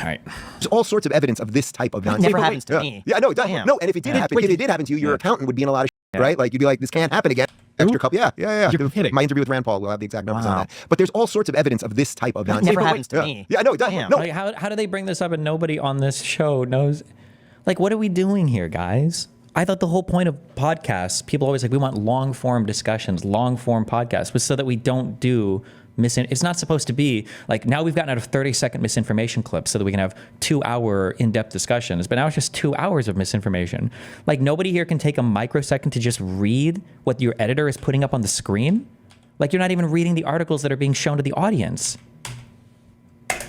All right. There's all sorts of evidence of this type of nonsense. Never happens to me. Yeah, no, it doesn't. No, and if it did happen, if it did happen to you, your accountant would be in a lot of shit, right? Like you'd be like, this can't happen again. Extra couple, yeah. You're kidding. My interview with Rand Paul will have the exact numbers on that. But there's all sorts of evidence of this type of nonsense. Never happens to me. Yeah, no, it doesn't. No. Like, how do they bring this up and nobody on this show knows? Like, what are we doing here, guys? I thought the whole point of podcasts, people always like, we want long form discussions, long form podcasts, was so that we don't do it's not supposed to be like, now we've gotten out of 30-second misinformation clips so that we can have 2-hour in-depth discussions, but now it's just 2 hours of misinformation. Like, nobody here can take a microsecond to just read what your editor is putting up on the screen. Like, you're not even reading the articles that are being shown to the audience.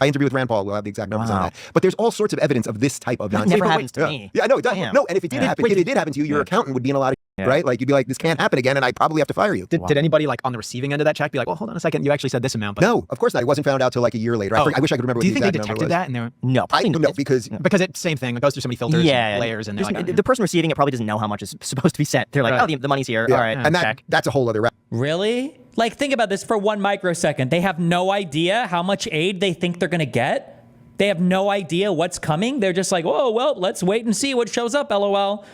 My interview with Rand Paul will have the exact numbers on that. But there's all sorts of evidence of this type of nonsense. Never happens to me. Yeah, no, it doesn't. No, and if it did happen, if it did happen to you, your accountant would be in a lot of shit, right? Like you'd be like, this can't happen again, and I'd probably have to fire you. Did anybody like on the receiving end of that check be like, well, hold on a second, you actually said this amount? But no, of course not. It wasn't found out till like a year later. I wish I could remember. Do you what think the they exact number detected was. that? And they were, No, I probably no, because it's same thing. It goes through so many filters and layers, and they're like, the person receiving it probably doesn't know how much is supposed to be sent. They're like, oh, the money's here. All right, and check. that's a whole other. Really? Like, think about this for 1 microsecond. They have no idea how much aid they think they're going to get. They have no idea what's coming. They're just like, oh, well, let's wait and see what shows up, LOL.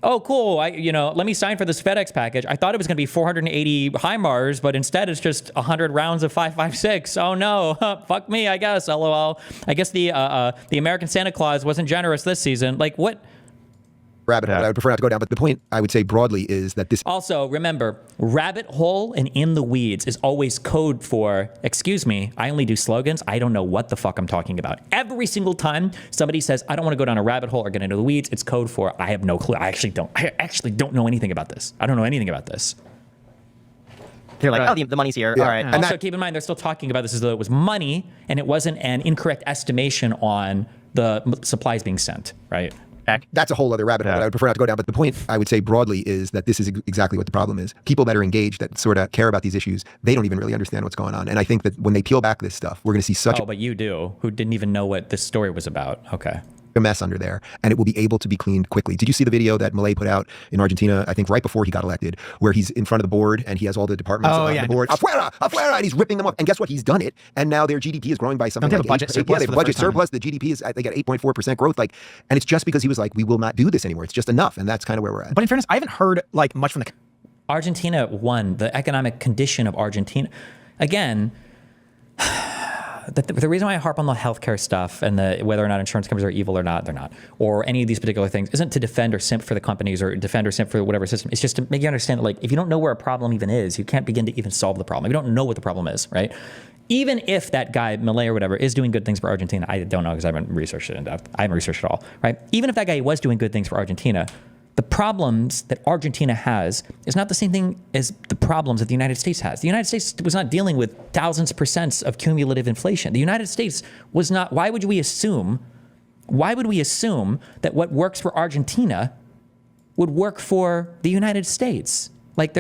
Oh, cool. Let me sign for this FedEx package. I thought it was going to be 480 HIMARS, but instead it's just 100 rounds of 5.56. Oh, no. Fuck me, I guess, LOL. I guess the American Santa Claus wasn't generous this season. Like, what? Rabbit hole. I would prefer not to go down, but the point I would say broadly is that this. Also, remember, rabbit hole and in the weeds is always code for, excuse me, I only do slogans. I don't know what the fuck I'm talking about. Every single time somebody says, I don't want to go down a rabbit hole or get into the weeds, it's code for, I have no clue. I actually don't know anything about this. I don't know anything about this. They're like, oh, the money's here. All right. And also, keep in mind, they're still talking about this as though it was money and it wasn't an incorrect estimation on the supplies being sent, right? That's a whole other rabbit hole that I would prefer not to go down. But the point I would say broadly is that this is exactly what the problem is. People that are engaged, that sort of care about these issues, they don't even really understand what's going on. And I think that when they peel back this stuff, we're going to see such but you do, who didn't even know what this story was about. Okay. a mess under there, and it will be able to be cleaned quickly. Did you see the video that Milei put out in Argentina, I think right before he got elected, where he's in front of the board and he has all the departments on the board, afuera, afuera, and he's ripping them up. And guess what? He's done it. And now their GDP is growing by something like 8%. Yeah, they have a budget surplus. The GDP is, they got 8.4% growth. Like, and it's just because he was like, we will not do this anymore. It's just enough. And that's kind of where we're at. But in fairness, I haven't heard like much from the... Argentina won. The economic condition of Argentina. Again, the reason why I harp on the healthcare stuff and the whether or not insurance companies are evil or not, they're not, or any of these particular things, isn't to defend or simp for the companies or defend or simp for whatever system. It's just to make you understand that, like, if you don't know where a problem even is, you can't begin to even solve the problem. If you don't know what the problem is, right? Even if that guy, Milei or whatever, is doing good things for Argentina, I don't know because I haven't researched it in depth. I haven't researched it all, right? Even if that guy was doing good things for Argentina, the problems that Argentina has is not the same thing as the problems that the United States has. The United States was not dealing with thousands of % of cumulative inflation. The United States was not. Why would we assume that what works for Argentina would work for the United States? Like,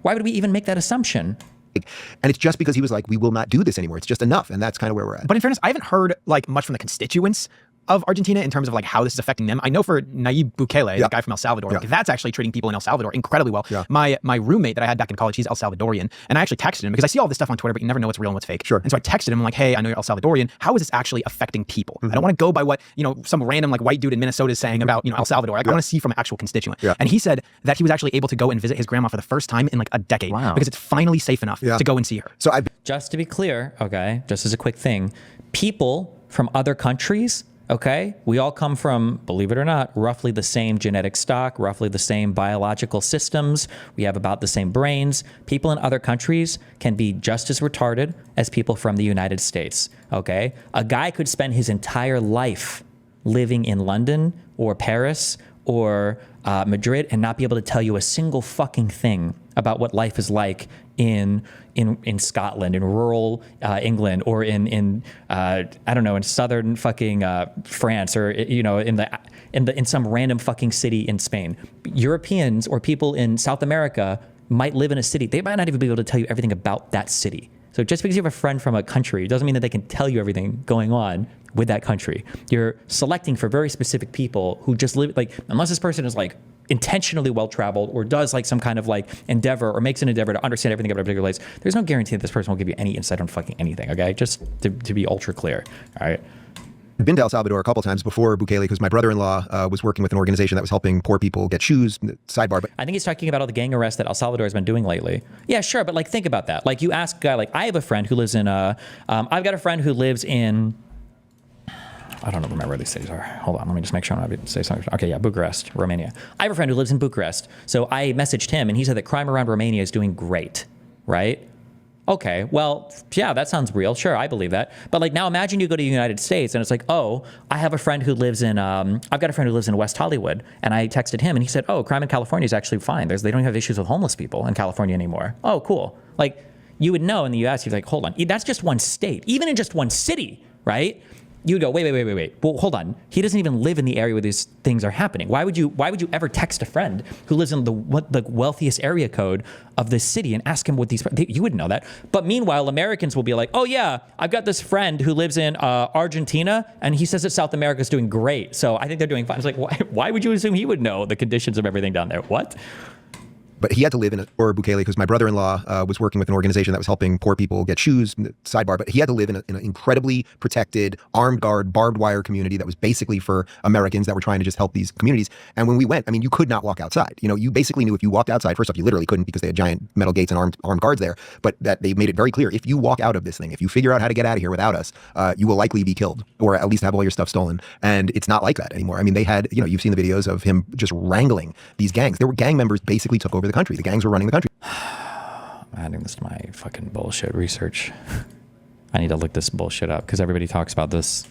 why would we even make that assumption? And it's just because he was like, we will not do this anymore. It's just enough. And that's kind of where we're at. But in fairness, I haven't heard like much from the constituents of Argentina in terms of like how this is affecting them. I know for Nayib Bukele, the guy from El Salvador, like, that's actually treating people in El Salvador incredibly well. My roommate that I had back in college, he's El Salvadorian, and I actually texted him because I see all this stuff on Twitter, but you never know what's real and what's fake. And so I texted him like, hey, I know you're El Salvadorian. How is this actually affecting people? I don't want to go by what, some random like white dude in Minnesota is saying about, El Salvador. Like, I want to see from an actual constituent. And he said that he was actually able to go and visit his grandma for the first time in like a decade because it's finally safe enough to go and see her. So just to be clear, okay, just as a quick thing, people from other countries, okay, we all come from, believe it or not, roughly the same genetic stock, roughly the same biological systems. We have about the same brains. People in other countries can be just as retarded as people from the United States, okay? A guy could spend his entire life living in London or Paris or Madrid and not be able to tell you a single fucking thing about what life is like in Scotland, in rural England, or in I don't know, in southern fucking France, or in some random fucking city in Spain. Europeans or people in South America might live in a city. They might not even be able to tell you everything about that city. So just because you have a friend from a country doesn't mean that they can tell you everything going on with that country. You're selecting for very specific people who just live, like, unless this person is like intentionally well-traveled or does like some kind of like endeavor or makes an endeavor to understand everything about a particular place, there's no guarantee that this person will give you any insight on fucking anything, okay? Just to be ultra clear, all right? I've been to El Salvador a couple times before Bukele because my brother-in-law was working with an organization that was helping poor people get shoes. Sidebar, but I think he's talking about all the gang arrests that El Salvador has been doing lately. Yeah, sure, but like think about that. Like you ask a guy, like I have a friend who lives in I've got a friend who lives in, I don't remember where these cities are. Hold on, let me just make sure I'm not going to say something. Okay, yeah, Bucharest, Romania. I have a friend who lives in Bucharest. So I messaged him and he said that crime around Romania is doing great, right? Okay, well, yeah, that sounds real. Sure, I believe that. But like now imagine you go to the United States and it's like, oh, I have a friend who lives in, I've got a friend who lives in West Hollywood. And I texted him and he said, oh, crime in California is actually fine. They don't have issues with homeless people in California anymore. Oh, cool. Like you would know in the US, you're like, hold on, that's just one state. Even in just one city, right? You would go, wait. Well, hold on. He doesn't even live in the area where these things are happening. Why would you ever text a friend who lives in the wealthiest area code of this city and ask him what you wouldn't know that. But meanwhile, Americans will be like, oh yeah, I've got this friend who lives in Argentina and he says that South America is doing great. So I think they're doing fine. It's like, why would you assume he would know the conditions of everything down there? What? But he had to live in Bukele because my brother-in-law was working with an organization that was helping poor people get shoes. Sidebar, but he had to live in an incredibly protected, armed guard, barbed wire community that was basically for Americans that were trying to just help these communities. And when we went, I mean, you could not walk outside. You know, you basically knew if you walked outside, first off, you literally couldn't because they had giant metal gates and armed guards there. But that they made it very clear, if you walk out of this thing, if you figure out how to get out of here without us, you will likely be killed or at least have all your stuff stolen. And it's not like that anymore. I mean, they had, you know, you've seen the videos of him just wrangling these gangs. There were gang members basically took over the country. The gangs were running the country. I'm adding this to my fucking bullshit research. I need to look this bullshit up because everybody talks about this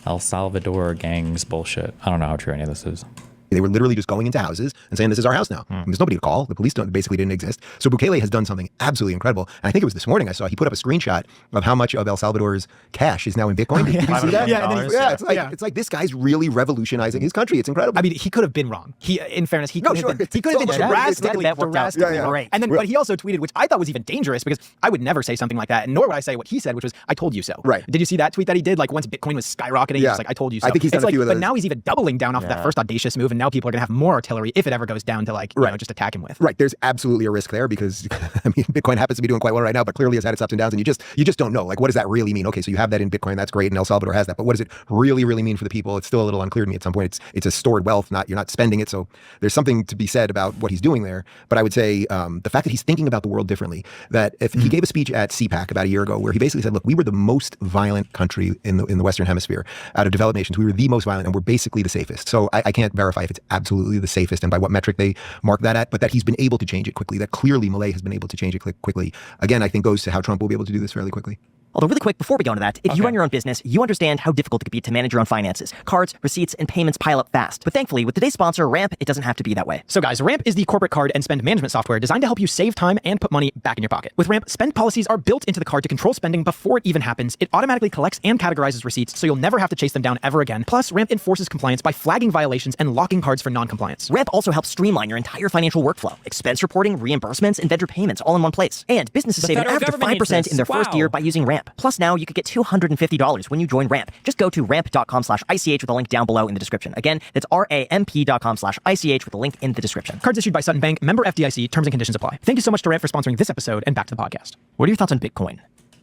El Salvador gangs bullshit. I don't know how true any of this is. They were literally just going into houses and saying, this is our house now. And there's nobody to call. The police basically didn't exist. So Bukele has done something absolutely incredible. And I think it was this morning I saw, he put up a screenshot of how much of El Salvador's cash is now in Bitcoin. Did you see that? Yeah, it's like this guy's really revolutionizing his country. It's incredible. I mean, he could have been wrong. In fairness, he could have been drastically wrong. And then, but he also tweeted, which I thought was even dangerous because I would never say something like that. And nor would I say what he said, which was, I told you so. Right. Did you see that tweet that he did? Like once Bitcoin was skyrocketing, he was like, I told you so. I think he's done a few of those. But now he's even doubling down off of that first audacious move. And now people are going to have more artillery if it ever goes down to like, you know, just attack him with. Right. There's absolutely a risk there because I mean, Bitcoin happens to be doing quite well right now, but clearly has had its ups and downs and you just don't know. Like, what does that really mean? Okay, so you have that in Bitcoin. That's great. And El Salvador has that. But what does it really mean for the people? It's still a little unclear to me at some point. It's a stored wealth, you're not spending it. So there's something to be said about what he's doing there. But I would say the fact that he's thinking about the world differently, that if he gave a speech at CPAC about a year ago where he basically said, look, we were the most violent country in the Western Hemisphere out of developed nations. We were the most violent and we're basically the safest. So I can't verify if it's absolutely the safest and by what metric they mark that at, but that he's been able to change it quickly, that clearly Milei has been able to change it quickly. Again, I think goes to how Trump will be able to do this fairly quickly. Although really quick, before we go into that, if you run your own business, you understand how difficult it can be to manage your own finances. Cards, receipts, and payments pile up fast. But thankfully, with today's sponsor, Ramp, it doesn't have to be that way. So guys, Ramp is the corporate card and spend management software designed to help you save time and put money back in your pocket. With Ramp, spend policies are built into the card to control spending before it even happens. It automatically collects and categorizes receipts, so you'll never have to chase them down ever again. Plus, Ramp enforces compliance by flagging violations and locking cards for non-compliance. Ramp also helps streamline your entire financial workflow. Expense reporting, reimbursements, and vendor payments all in one place. And businesses save an average of 5% in their first year by using Ramp. Plus now you could get $250 when you join Ramp. Just go to ramp.com/ICH with a link down below in the description. Again, that's ramp.com/ICH with a link in the description. Cards issued by Sutton Bank, member FDIC, terms and conditions apply. Thank you so much to Ramp for sponsoring this episode, and back to the podcast. What are your thoughts on Bitcoin?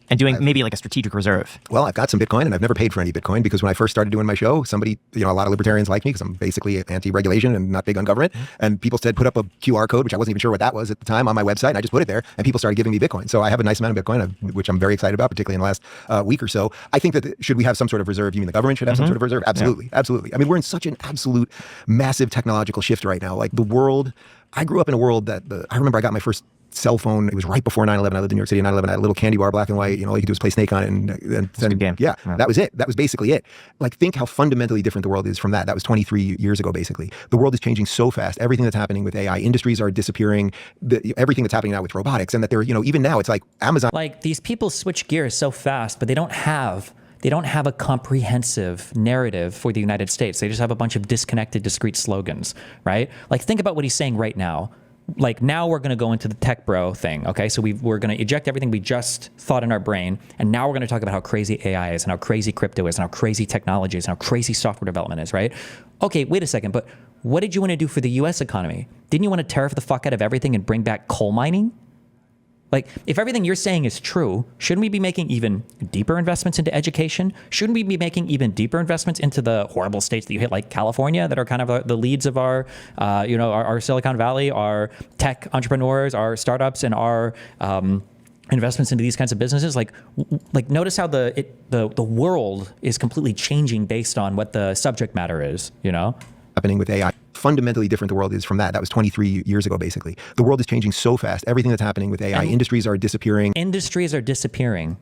And doing maybe like a strategic reserve? Well, I've got some Bitcoin and I've never paid for any Bitcoin because when I first started doing my show, somebody, you know, a lot of libertarians like me because I'm basically anti-regulation and not big on government. And people said, put up a QR code, which I wasn't even sure what that was at the time on my website. And I just put it there and people started giving me Bitcoin. So I have a nice amount of Bitcoin, which I'm very excited about, particularly in the last week or so. I think that should we have some sort of reserve? You mean the government should have some sort of reserve? Absolutely. Yeah. Absolutely. I mean, we're in such an absolute massive technological shift right now. Like the world, I grew up in a world that I remember I got my first cell phone. It was right before 9/11. I lived in New York City in 9/11. I had a little candy bar, black and white. You know, all you could do was play Snake on it and send game. Yeah, that was it. That was basically it. Like, think how fundamentally different the world is from that. That was 23 years ago, basically. The world is changing so fast. Everything that's happening with AI, industries are disappearing. Everything that's happening now with robotics, and that they're, you know, even now it's like Amazon. Like these people switch gears so fast, but they don't have a comprehensive narrative for the United States. They just have a bunch of disconnected, discrete slogans, right? Like, think about what he's saying right now. Like, now we're going to go into the tech bro thing, okay? So we're going to eject everything we just thought in our brain, and now we're going to talk about how crazy AI is and how crazy crypto is and how crazy technology is and how crazy software development is, right? Okay, wait a second, but what did you want to do for the U.S. economy? Didn't you want to tariff the fuck out of everything and bring back coal mining? Like, if everything you're saying is true, shouldn't we be making even deeper investments into education? Shouldn't we be making even deeper investments into the horrible states that you hit, like California, that are kind of the leads of our, our Silicon Valley, our tech entrepreneurs, our startups, and our investments into these kinds of businesses? Like notice how the world is completely changing based on what the subject matter is, Happening with AI. Fundamentally different the world is from that. That was 23 years ago, basically. The world is changing so fast. Everything that's happening with AI, industries are disappearing. Industries are disappearing.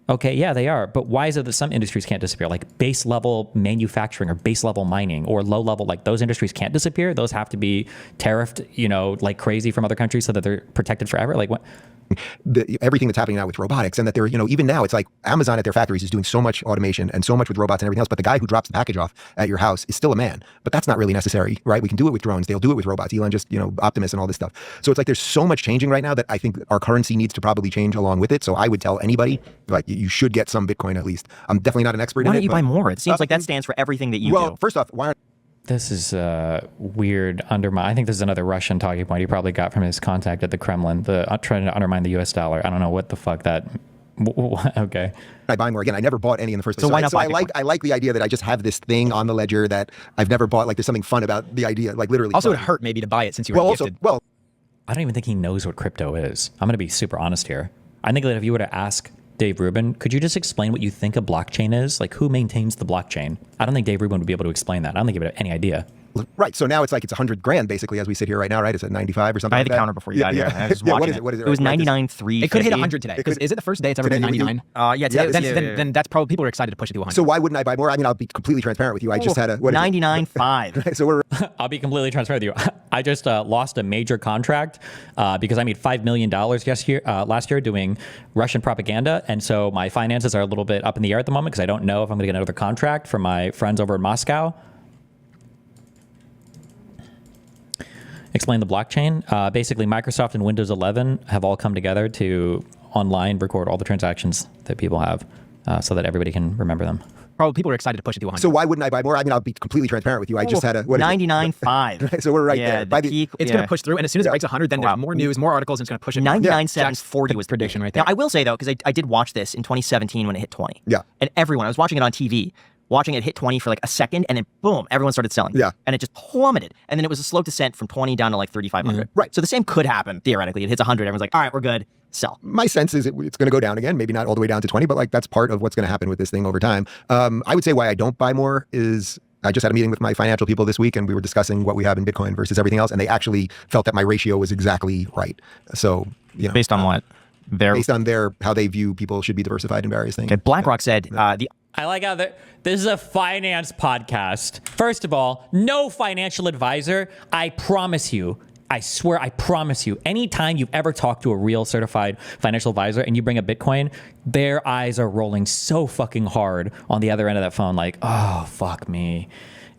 Okay, yeah, they are. But why is it that some industries can't disappear? Like base level manufacturing or base level mining or low level, like those industries can't disappear. Those have to be tariffed, like crazy from other countries so that they're protected forever. Like what? Everything that's happening now with robotics, and that they're, even now it's like Amazon at their factories is doing so much automation and so much with robots and everything else, but the guy who drops the package off at your house is still a man. But that's not really necessary, right? We can do it with drones. They'll do it with robots. Elon just, Optimus and all this stuff. So it's like there's so much changing right now that I think our currency needs to probably change along with it. So I would tell anybody, like, you should get some Bitcoin at least. I'm definitely not an expert in it. Why don't you buy more? It seems like that stands for everything that you do. Well, first off, why aren't This is weird. I think this is another Russian talking point he probably got from his contact at the Kremlin, trying to undermine the U.S. dollar. I don't know what the fuck that. Okay. I buy more? Again, I never bought any in the first place. So why not buy I like the idea that I just have this thing on the ledger that I've never bought. Like, there's something fun about the idea. Like, literally. Also, it hurt maybe to buy it since you were gifted. I don't even think he knows what crypto is. I'm going to be super honest here. I think that if you were to ask Dave Rubin, could you just explain what you think a blockchain is? Like, who maintains the blockchain? I don't think Dave Rubin would be able to explain that. I don't think he would have any idea. Right. So now it's like it's $100,000 basically as we sit here right now, right? It's at 95 or something. I had like the counter before you got here. I was just watching what is it? It was 99.3. It could hit 100 today. Because is it the first day it's ever been 99? Yeah, today. Then that's probably people are excited to push it to 100. So why wouldn't I buy more? I mean, I'll be completely transparent with you. I just had a 99.5. So we're I'll be completely transparent with you. I just lost a major contract because I made $5 million last year doing Russian propaganda, and so my finances are a little bit up in the air at the moment because I don't know if I'm going to get another contract from my friends over in Moscow. Explain the blockchain. Basically, Microsoft and Windows 11 have all come together to online record all the transactions that people have so that everybody can remember them. Probably people are excited to push it to 100. So why wouldn't I buy more? I mean, I'll be completely transparent with you. I just had a 99.5. So we're right there. The peak, it's going to push through, and as soon as it breaks 100, then there's more news, more articles, and it's going to push it. 99.740 was prediction right there. Now, I will say, though, because I did watch this in 2017 when it hit 20. Yeah. And I was watching it on TV, watching it hit 20 for like a second, and then boom, everyone started selling. Yeah. And it just plummeted. And then it was a slow descent from 20 down to like 3,500. Right. So the same could happen, theoretically. It hits 100, everyone's like, all right, we're good. Sell. My sense is it's going to go down again, maybe not all the way down to 20, but like that's part of what's going to happen with this thing over time. I would say why I don't buy more is I just had a meeting with my financial people this week, and we were discussing what we have in Bitcoin versus everything else, and they actually felt that my ratio was exactly right. So, based on what? Based on how they view people should be diversified in various things. Okay, BlackRock said I like how this is a finance podcast. First of all, no financial advisor. I promise you. I swear, I promise you, anytime you've ever talked to a real certified financial advisor and you bring up Bitcoin, their eyes are rolling so fucking hard on the other end of that phone, like, oh, fuck me.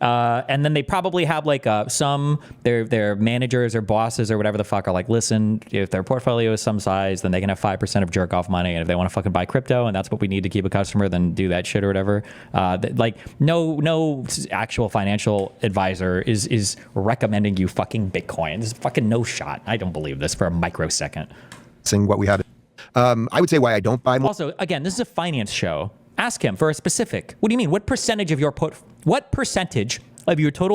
And then they probably have like their managers or bosses or whatever the fuck are like, listen, if their portfolio is some size, then they can have 5% of jerk off money. And if they want to fucking buy crypto and that's what we need to keep a customer, then do that shit or whatever. Like no actual financial advisor is recommending you fucking Bitcoin. There's fucking no shot. I don't believe this for a microsecond. Seeing what we have. I would say why I don't buy more. Also, again, this is a finance show. Ask him for a specific. What do you mean? What percentage of your total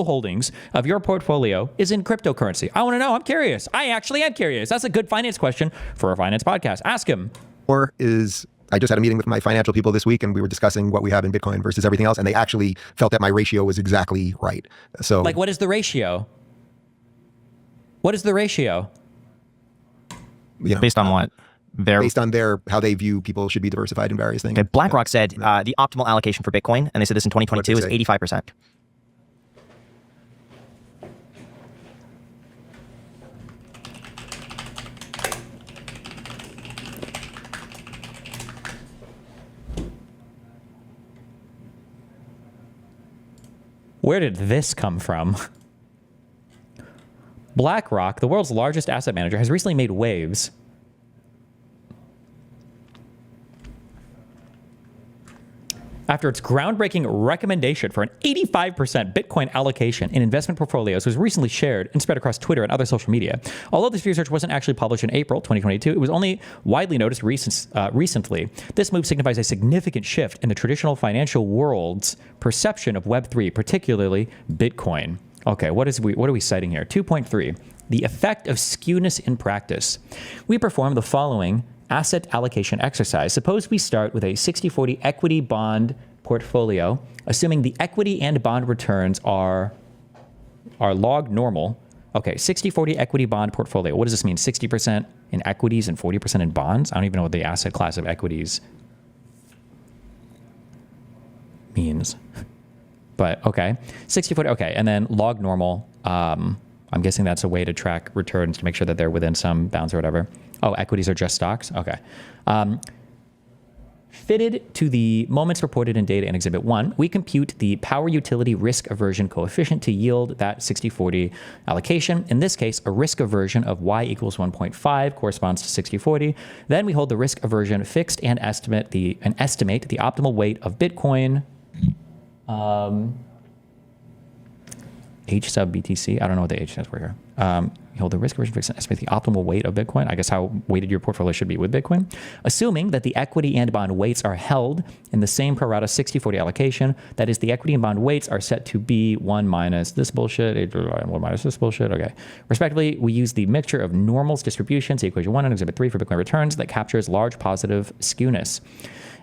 holdings of your portfolio is in cryptocurrency? I want to know. I'm curious. I actually am curious. That's a good finance question for a finance podcast. Ask him. Or is I just had a meeting with my financial people this week, and we were discussing what we have in Bitcoin versus everything else, and they actually felt that my ratio was exactly right. So, like, what is the ratio? What is the ratio? Based on what? Based on how they view people should be diversified in various things. Okay, BlackRock said the optimal allocation for Bitcoin, and they said this in 2022, is 85%. Where did this come from? BlackRock, the world's largest asset manager, has recently made waves. after its groundbreaking recommendation for an 85% Bitcoin allocation in investment portfolios was recently shared and spread across Twitter and other social media. Although this research wasn't actually published in April 2022, it was only widely noticed recently. This move signifies a significant shift in the traditional financial world's perception of Web3, particularly Bitcoin. Okay, what are we citing here? 2.3, the effect of skewness in practice. We perform the following asset allocation exercise. Suppose we start with a 60-40 equity bond portfolio, assuming the equity and bond returns are log normal. Okay, 60-40 equity bond portfolio. What does this mean? 60% in equities and 40% in bonds? I don't even know what the asset class of equities means. But okay, 60-40, okay, and then log normal. I'm guessing that's a way to track returns to make sure that they're within some bounds or whatever. Oh, equities are just stocks? Okay. Fitted to the moments reported in data in Exhibit 1, we compute the power utility risk aversion coefficient to yield that 60-40 allocation. In this case, a risk aversion of y equals 1.5 corresponds to 60-40. Then we hold the risk aversion fixed and estimate the optimal weight of Bitcoin H sub BTC. I don't know what the H stands for here. You hold the risk aversion fixed and estimate the optimal weight of Bitcoin. I guess how weighted your portfolio should be with Bitcoin. Assuming that the equity and bond weights are held in the same pro rata 60-40 allocation, that is, the equity and bond weights are set to be 1 minus this bullshit, 1 minus this bullshit, okay. Respectively, we use the mixture of normals distributions, equation 1 and Exhibit 3 for Bitcoin returns that captures large positive skewness.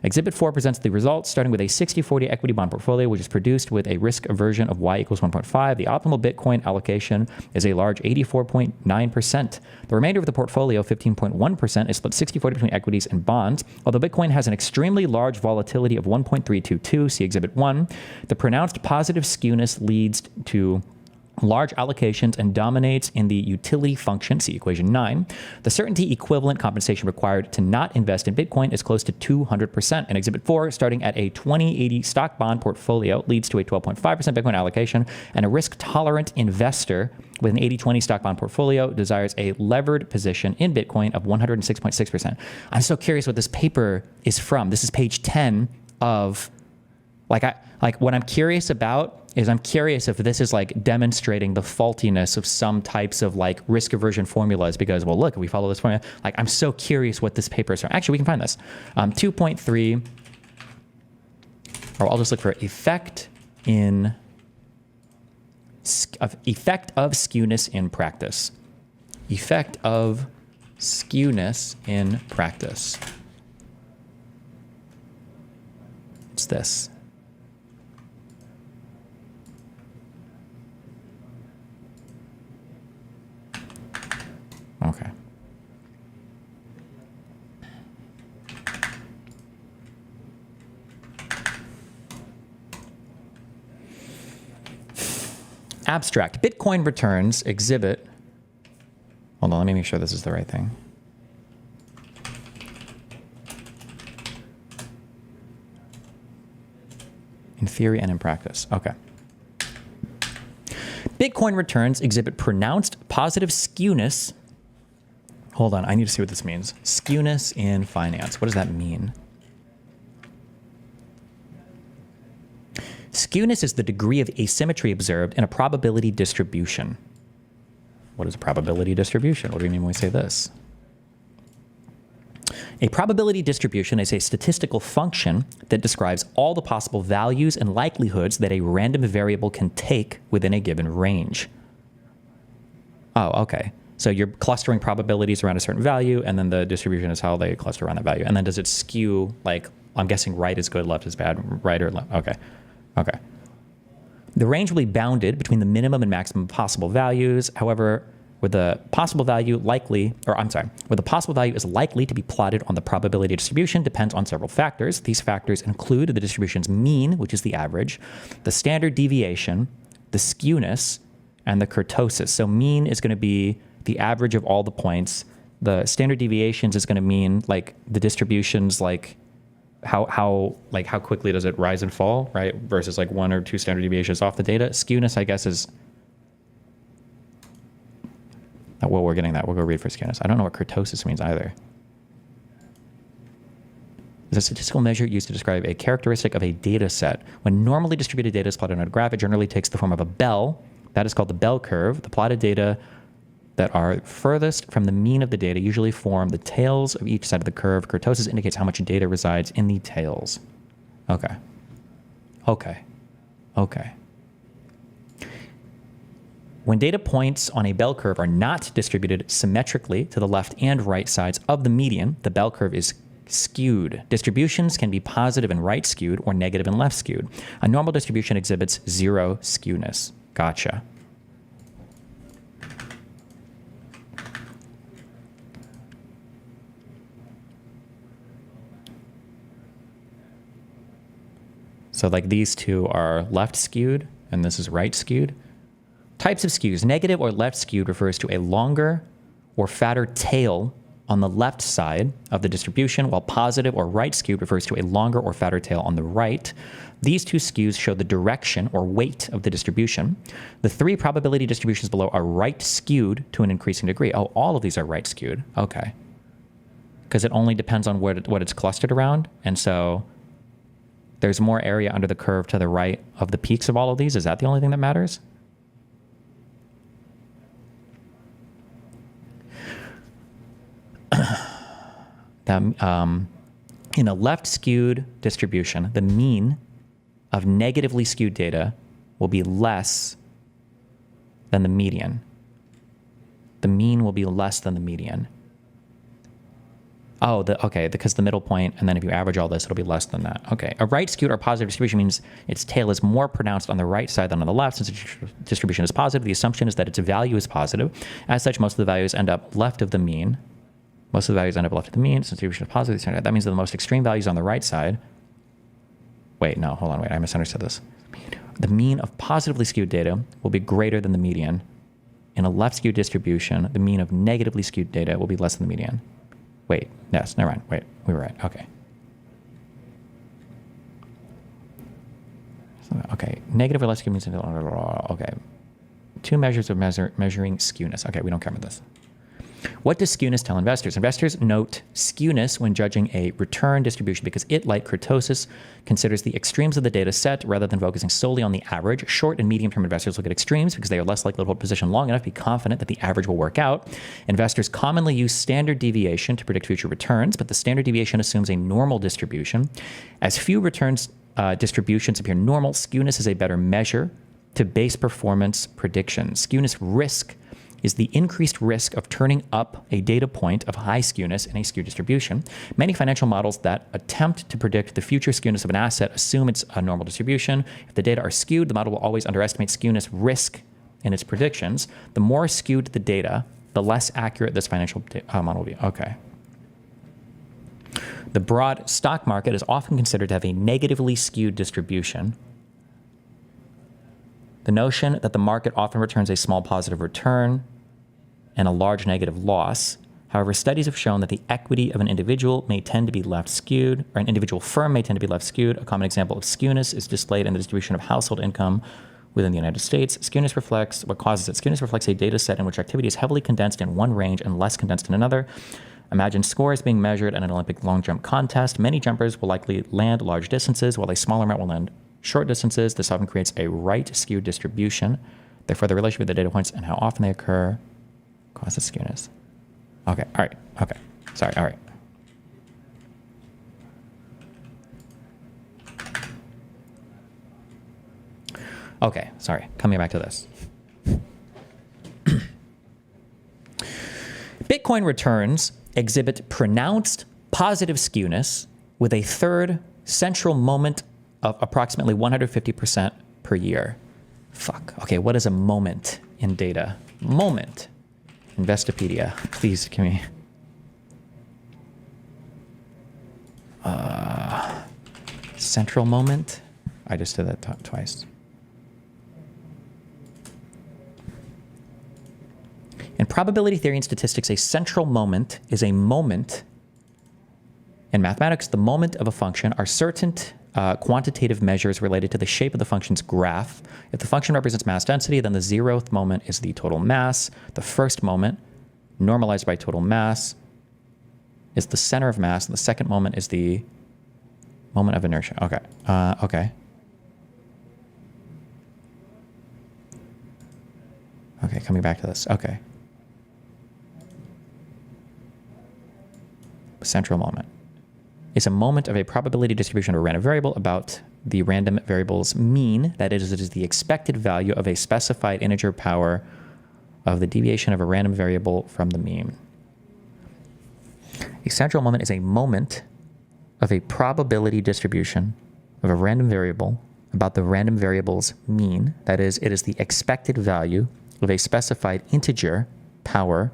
Exhibit 4 presents the results, starting with a 60-40 equity bond portfolio, which is produced with a risk aversion of y equals 1.5. The optimal Bitcoin allocation is a large 84.9%. The remainder of the portfolio, 15.1%, is split 60-40 between equities and bonds. Although Bitcoin has an extremely large volatility of 1.322, see Exhibit 1, the pronounced positive skewness leads to large allocations and dominates in the utility function, see equation 9. The certainty equivalent compensation required to not invest in Bitcoin is close to 200%. In Exhibit 4, starting at a 20/80 stock bond portfolio leads to a 12.5% Bitcoin allocation, and a risk-tolerant investor with an 80/20 stock bond portfolio desires a levered position in Bitcoin of 106.6%. I'm so curious what this paper is from. This is page 10 of, what I'm curious about is I'm curious if this is like demonstrating the faultiness of some types of like risk aversion formulas because, well, look, if we follow this formula, like I'm so curious what this paper is from. Actually, we can find this. 2.3, or I'll just look for effect of skewness in practice. Effect of skewness in practice. It's this. Okay. Abstract. Bitcoin returns exhibit. Hold on, let me make sure this is the right thing. In theory and in practice. Okay. Bitcoin returns exhibit pronounced positive skewness. Hold on, I need to see what this means. Skewness in finance. What does that mean? Skewness is the degree of asymmetry observed in a probability distribution. What is a probability distribution? What do we mean when we say this? A probability distribution is a statistical function that describes all the possible values and likelihoods that a random variable can take within a given range. Oh, okay. So you're clustering probabilities around a certain value, and then the distribution is how they cluster around that value. And then does it skew, like, I'm guessing right is good, left is bad, right or left? Okay. Okay. The range will be bounded between the minimum and maximum possible values. However, where the possible value is likely to be plotted on the probability distribution depends on several factors. These factors include the distribution's mean, which is the average, the standard deviation, the skewness, and the kurtosis. So mean is going to be the average of all the points. The standard deviations is going to mean like the distributions, like how quickly does it rise and fall, right? Versus like 1 or 2 standard deviations off the data. Skewness, I guess, is well, we're getting that. We'll go read for skewness. I don't know what kurtosis means either. is a statistical measure used to describe a characteristic of a data set. When normally distributed data is plotted on a graph, it generally takes the form of a bell. That is called the bell curve. The plotted data that are furthest from the mean of the data usually form the tails of each side of the curve. Kurtosis indicates how much data resides in the tails. Okay. Okay. Okay. When data points on a bell curve are not distributed symmetrically to the left and right sides of the median, the bell curve is skewed. Distributions can be positive and right skewed or negative and left skewed. A normal distribution exhibits zero skewness. Gotcha. So like these two are left skewed and this is right skewed. Types of skews. Negative or left skewed refers to a longer or fatter tail on the left side of the distribution, while positive or right skewed refers to a longer or fatter tail on the right. These two skews show the direction or weight of the distribution. The three probability distributions below are right skewed to an increasing degree. Oh, all of these are right skewed. Okay. Because it only depends on what it's clustered around. And so there's more area under the curve to the right of the peaks of all of these. Is that the only thing that matters? In a left skewed distribution, the mean of negatively skewed data will be less than the median. The mean will be less than the median. Oh, okay, because the middle point, and then if you average all this, it'll be less than that. Okay, a right skewed or positive distribution means its tail is more pronounced on the right side than on the left. Since the distribution is positive, the assumption is that its value is positive. As such, most of the values end up left of the mean. Most of the values end up left of the mean. Since the distribution is positive, that means that the most extreme values on the right side. Wait, no, hold on, wait, I misunderstood this. The mean of positively skewed data will be greater than the median. In a left skewed distribution, the mean of negatively skewed data will be less than the median. Wait, yes, never mind. Wait, we were right. Okay. Okay, negative or less skewed means, okay. Two measures of measuring skewness. Okay, we don't care about this. What does skewness tell investors? Investors note skewness when judging a return distribution because it, like kurtosis, considers the extremes of the data set rather than focusing solely on the average. Short and medium-term investors look at extremes because they are less likely to hold position long enough to be confident that the average will work out. Investors commonly use standard deviation to predict future returns, but the standard deviation assumes a normal distribution. As few returns distributions appear normal, skewness is a better measure to base performance predictions. Skewness risk is the increased risk of turning up a data point of high skewness in a skewed distribution. Many financial models that attempt to predict the future skewness of an asset assume it's a normal distribution. If the data are skewed, the model will always underestimate skewness risk in its predictions. The more skewed the data, the less accurate this financial model will be. Okay. The broad stock market is often considered to have a negatively skewed distribution. The notion that the market often returns a small positive return and a large negative loss. However, studies have shown that the equity of an individual may tend to be left skewed, or an individual firm may tend to be left skewed. A common example of skewness is displayed in the distribution of household income within the United States. Skewness reflects what causes it. Skewness reflects a data set in which activity is heavily condensed in one range and less condensed in another. Imagine scores being measured at an Olympic long jump contest. Many jumpers will likely land large distances, while a smaller amount will land short distances. This often creates a right skewed distribution. Therefore, the relationship with the data points and how often they occur causes skewness. Okay, all right, okay. Sorry, all right. Okay, sorry, coming back to this. Bitcoin returns exhibit pronounced positive skewness with a third central moment of approximately 150% per year. Fuck. Okay, what is a moment in data? Moment. Investopedia. Please give me. Central moment. I just did that twice. In probability theory and statistics, a central moment is a moment. In mathematics, the moment of a function are certain quantitative measures related to the shape of the function's graph. If the function represents mass density, then the 0th moment is the total mass. The first moment, normalized by total mass, is the center of mass, and the second moment is the Moment of inertia. Okay. Okay. Okay, coming back to this. Okay. Central moment. It's a moment of a probability distribution of a random variable about the random variable's mean. That is, it is the expected value of a specified integer power of the deviation of a random variable from the mean. A central moment is a moment of a probability distribution of a random variable about the random variable's mean. That is, it is the expected value of a specified integer power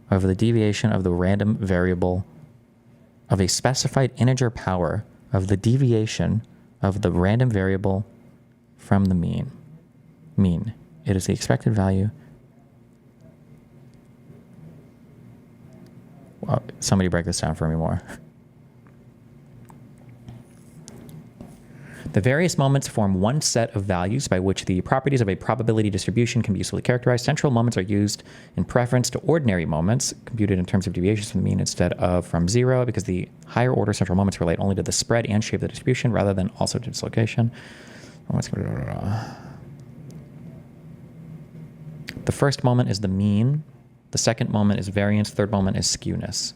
of the deviation of the random variable of a specified integer power of the deviation of the random variable from the mean. Mean. It is the expected value. Well, somebody break this down for me more. The various moments form one set of values by which the properties of a probability distribution can be usefully characterized. Central moments are used in preference to ordinary moments, computed in terms of deviations from the mean instead of from zero, because the higher order central moments relate only to the spread and shape of the distribution rather than also to its location. The first moment is the mean. The second moment is variance. Third moment is skewness.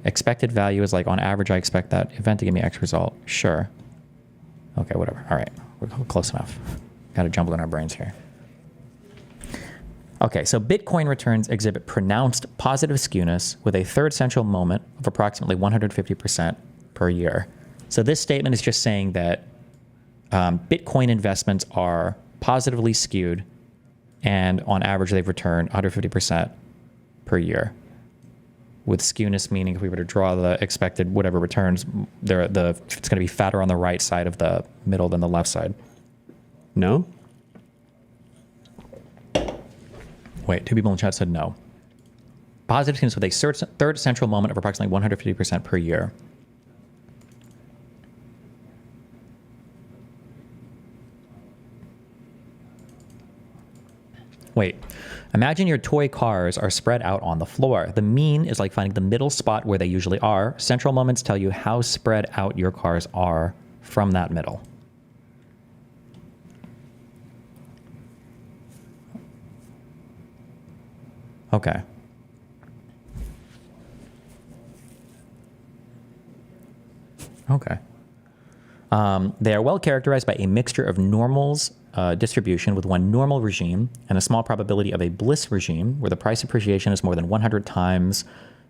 Expected value is like, on average, I expect that event to give me X result. Sure. Okay, whatever. All right, we're close enough. Got to jumble in our brains here. Okay, so Bitcoin returns exhibit pronounced positive skewness with a third central moment of approximately 150% per year. So this statement is just saying that Bitcoin investments are positively skewed, and on average, they've returned 150% per year. With skewness meaning if we were to draw the expected whatever returns, it's going to be fatter on the right side of the middle than the left side. No? Wait, 2 people in chat said no. Positive skewness with a third central moment of approximately 150% per year. Wait. Imagine your toy cars are spread out on the floor. The mean is like finding the middle spot where they usually are. Central moments tell you how spread out your cars are from that middle. Okay. Okay. They are well characterized by a mixture of normals, distribution with one normal regime and a small probability of a Bliss regime where the price appreciation is more than 100 times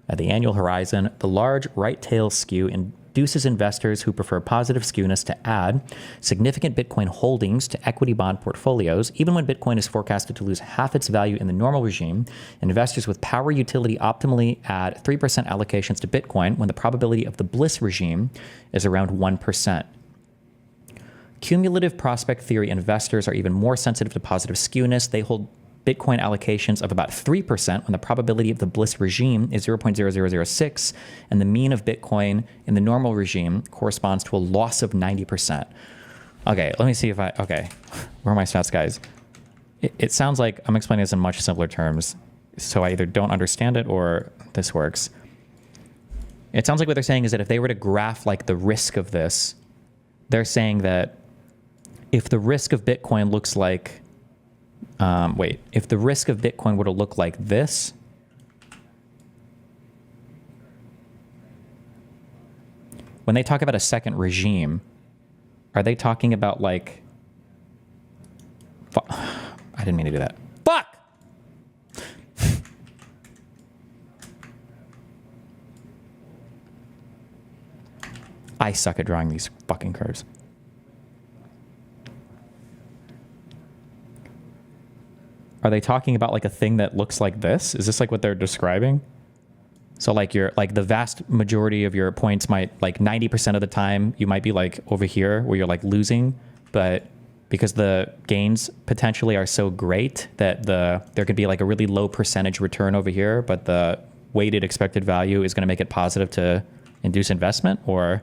at the annual horizon. The large right tail skew induces investors who prefer positive skewness to add significant Bitcoin holdings to equity bond portfolios. Even when Bitcoin is forecasted to lose half its value in the normal regime, investors with power utility optimally add 3% allocations to Bitcoin when the probability of the Bliss regime is around 1%. Cumulative prospect theory investors are even more sensitive to positive skewness. They hold Bitcoin allocations of about 3% when the probability of the Bliss regime is 0.0006, and the mean of Bitcoin in the normal regime corresponds to a loss of 90%. Okay, let me see if okay, where are my stats, guys? It sounds like I'm explaining this in much simpler terms, so I either don't understand it or this works. It sounds like what they're saying is that if they were to graph like the risk of this, they're saying that if the risk of Bitcoin looks like, if the risk of Bitcoin were to look like this, when they talk about a second regime, are they talking about like, I didn't mean to do that. Fuck! I suck at drawing these fucking curves. Are they talking about like a thing that looks like this? Is this like what they're describing? So like the vast majority of your points might, like 90% of the time, you might be like over here where you're like losing, but because the gains potentially are so great that there could be like a really low percentage return over here, but the weighted expected value is going to make it positive to induce investment? Or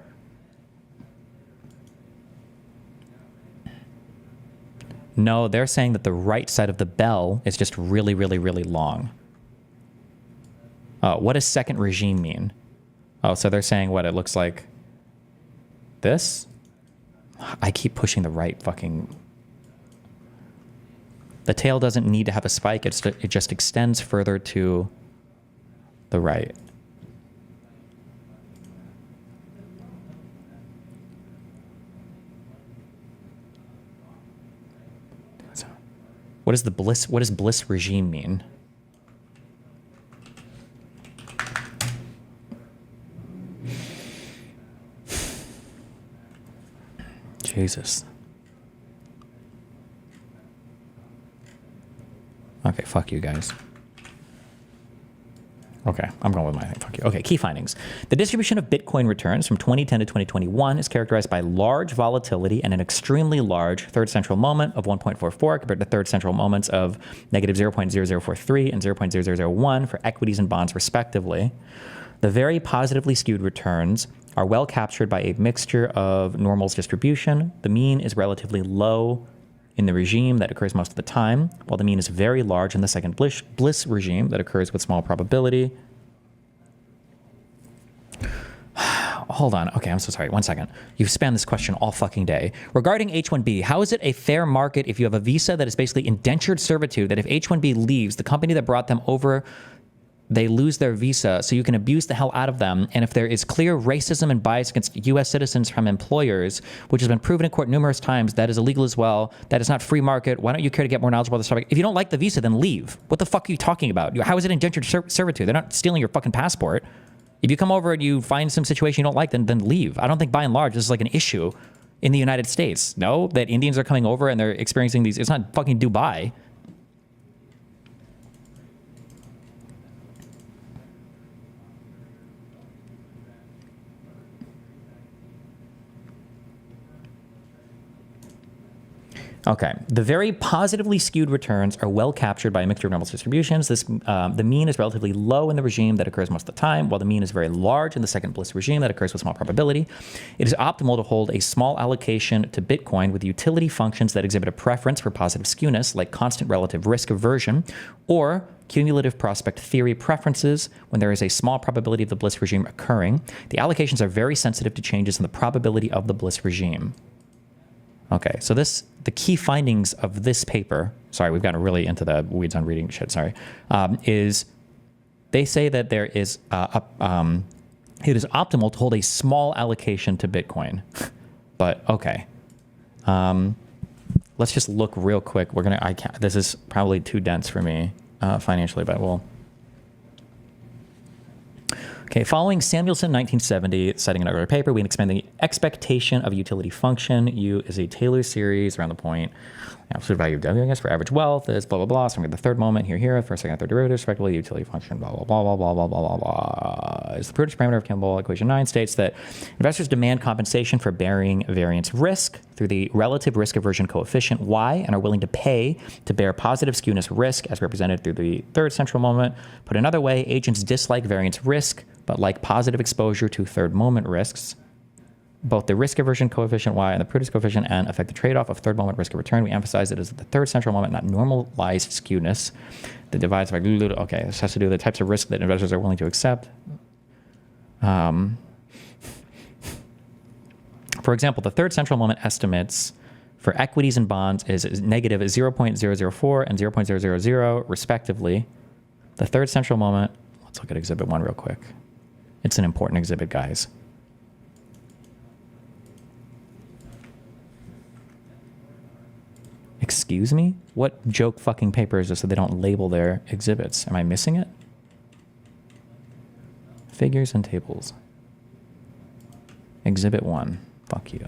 no, they're saying that the right side of the bell is just really, really, really long. What does second regime mean? Oh, so they're saying what it looks like this? I keep pushing the right fucking... The tail doesn't need to have a spike. It just extends further to the right. What does bliss regime mean? Jesus. Okay, fuck you guys. Okay, I'm going with my thing. Fuck you. Okay, key findings. The distribution of Bitcoin returns from 2010 to 2021 is characterized by large volatility and an extremely large third central moment of 1.44 compared to third central moments of negative 0.0043 and 0.0001 for equities and bonds, respectively. The very positively skewed returns are well captured by a mixture of normals distribution. The mean is relatively low in the regime that occurs most of the time, while the mean is very large in the second bliss regime that occurs with small probability. Hold on. Okay, I'm so sorry. 1 second. You've spanned this question all fucking day. Regarding H-1B, how is it a fair market if you have a visa that is basically indentured servitude, that if H-1B leaves, the company that brought them over, they lose their visa, so you can abuse the hell out of them. And if there is clear racism and bias against U.S. citizens from employers, which has been proven in court numerous times, that is illegal as well. That is not free market. Why don't you care to get more knowledgeable about this topic? If you don't like the visa, then leave. What the fuck are you talking about? How is it indentured servitude? They're not stealing your fucking passport. If you come over and you find some situation you don't like, then leave. I don't think by and large this is like an issue in the United States. No, that Indians are coming over and they're experiencing these. It's not fucking Dubai. Okay, the very positively skewed returns are well captured by a mixture of normals distributions. The mean is relatively low in the regime that occurs most of the time, while the mean is very large in the second bliss regime that occurs with small probability. It is optimal to hold a small allocation to Bitcoin with utility functions that exhibit a preference for positive skewness, like constant relative risk aversion, or cumulative prospect theory preferences when there is a small probability of the bliss regime occurring. The allocations are very sensitive to changes in the probability of the bliss regime. Okay, so the key findings of this paper, sorry, we've gotten really into the weeds on reading shit, sorry, is they say that there is, it is optimal to hold a small allocation to Bitcoin. But, okay. Let's just look real quick. This is probably too dense for me financially, but we'll. Okay, following Samuelson 1970, citing an earlier paper, we can expand the expectation of utility function. U is a Taylor series around the point. Absolute value of W, I guess, for average wealth is blah, blah, blah. So I'm going to get the third moment here, first, second, third derivatives, respectively, utility function, blah, blah, blah, blah, blah, blah, blah, blah, blah. Is the prudence parameter of Campbell equation 9 states that investors demand compensation for bearing variance risk through the relative risk aversion coefficient Y and are willing to pay to bear positive skewness risk as represented through the third central moment. Put another way, agents dislike variance risk, but like positive exposure to third moment risks. Both the risk aversion coefficient Y and the prudence coefficient N affect the trade-off of third moment risk of return. We emphasize it as the third central moment, not normalized skewness that divides by, okay, this has to do with the types of risk that investors are willing to accept. For example, the third central moment estimates for equities and bonds is negative 0.004 and 0.000 respectively. The third central moment, let's look at exhibit 1 real quick. It's an important exhibit, guys. Excuse me? What joke fucking paper is this so they don't label their exhibits? Am I missing it? Figures and tables. Exhibit 1. Fuck you.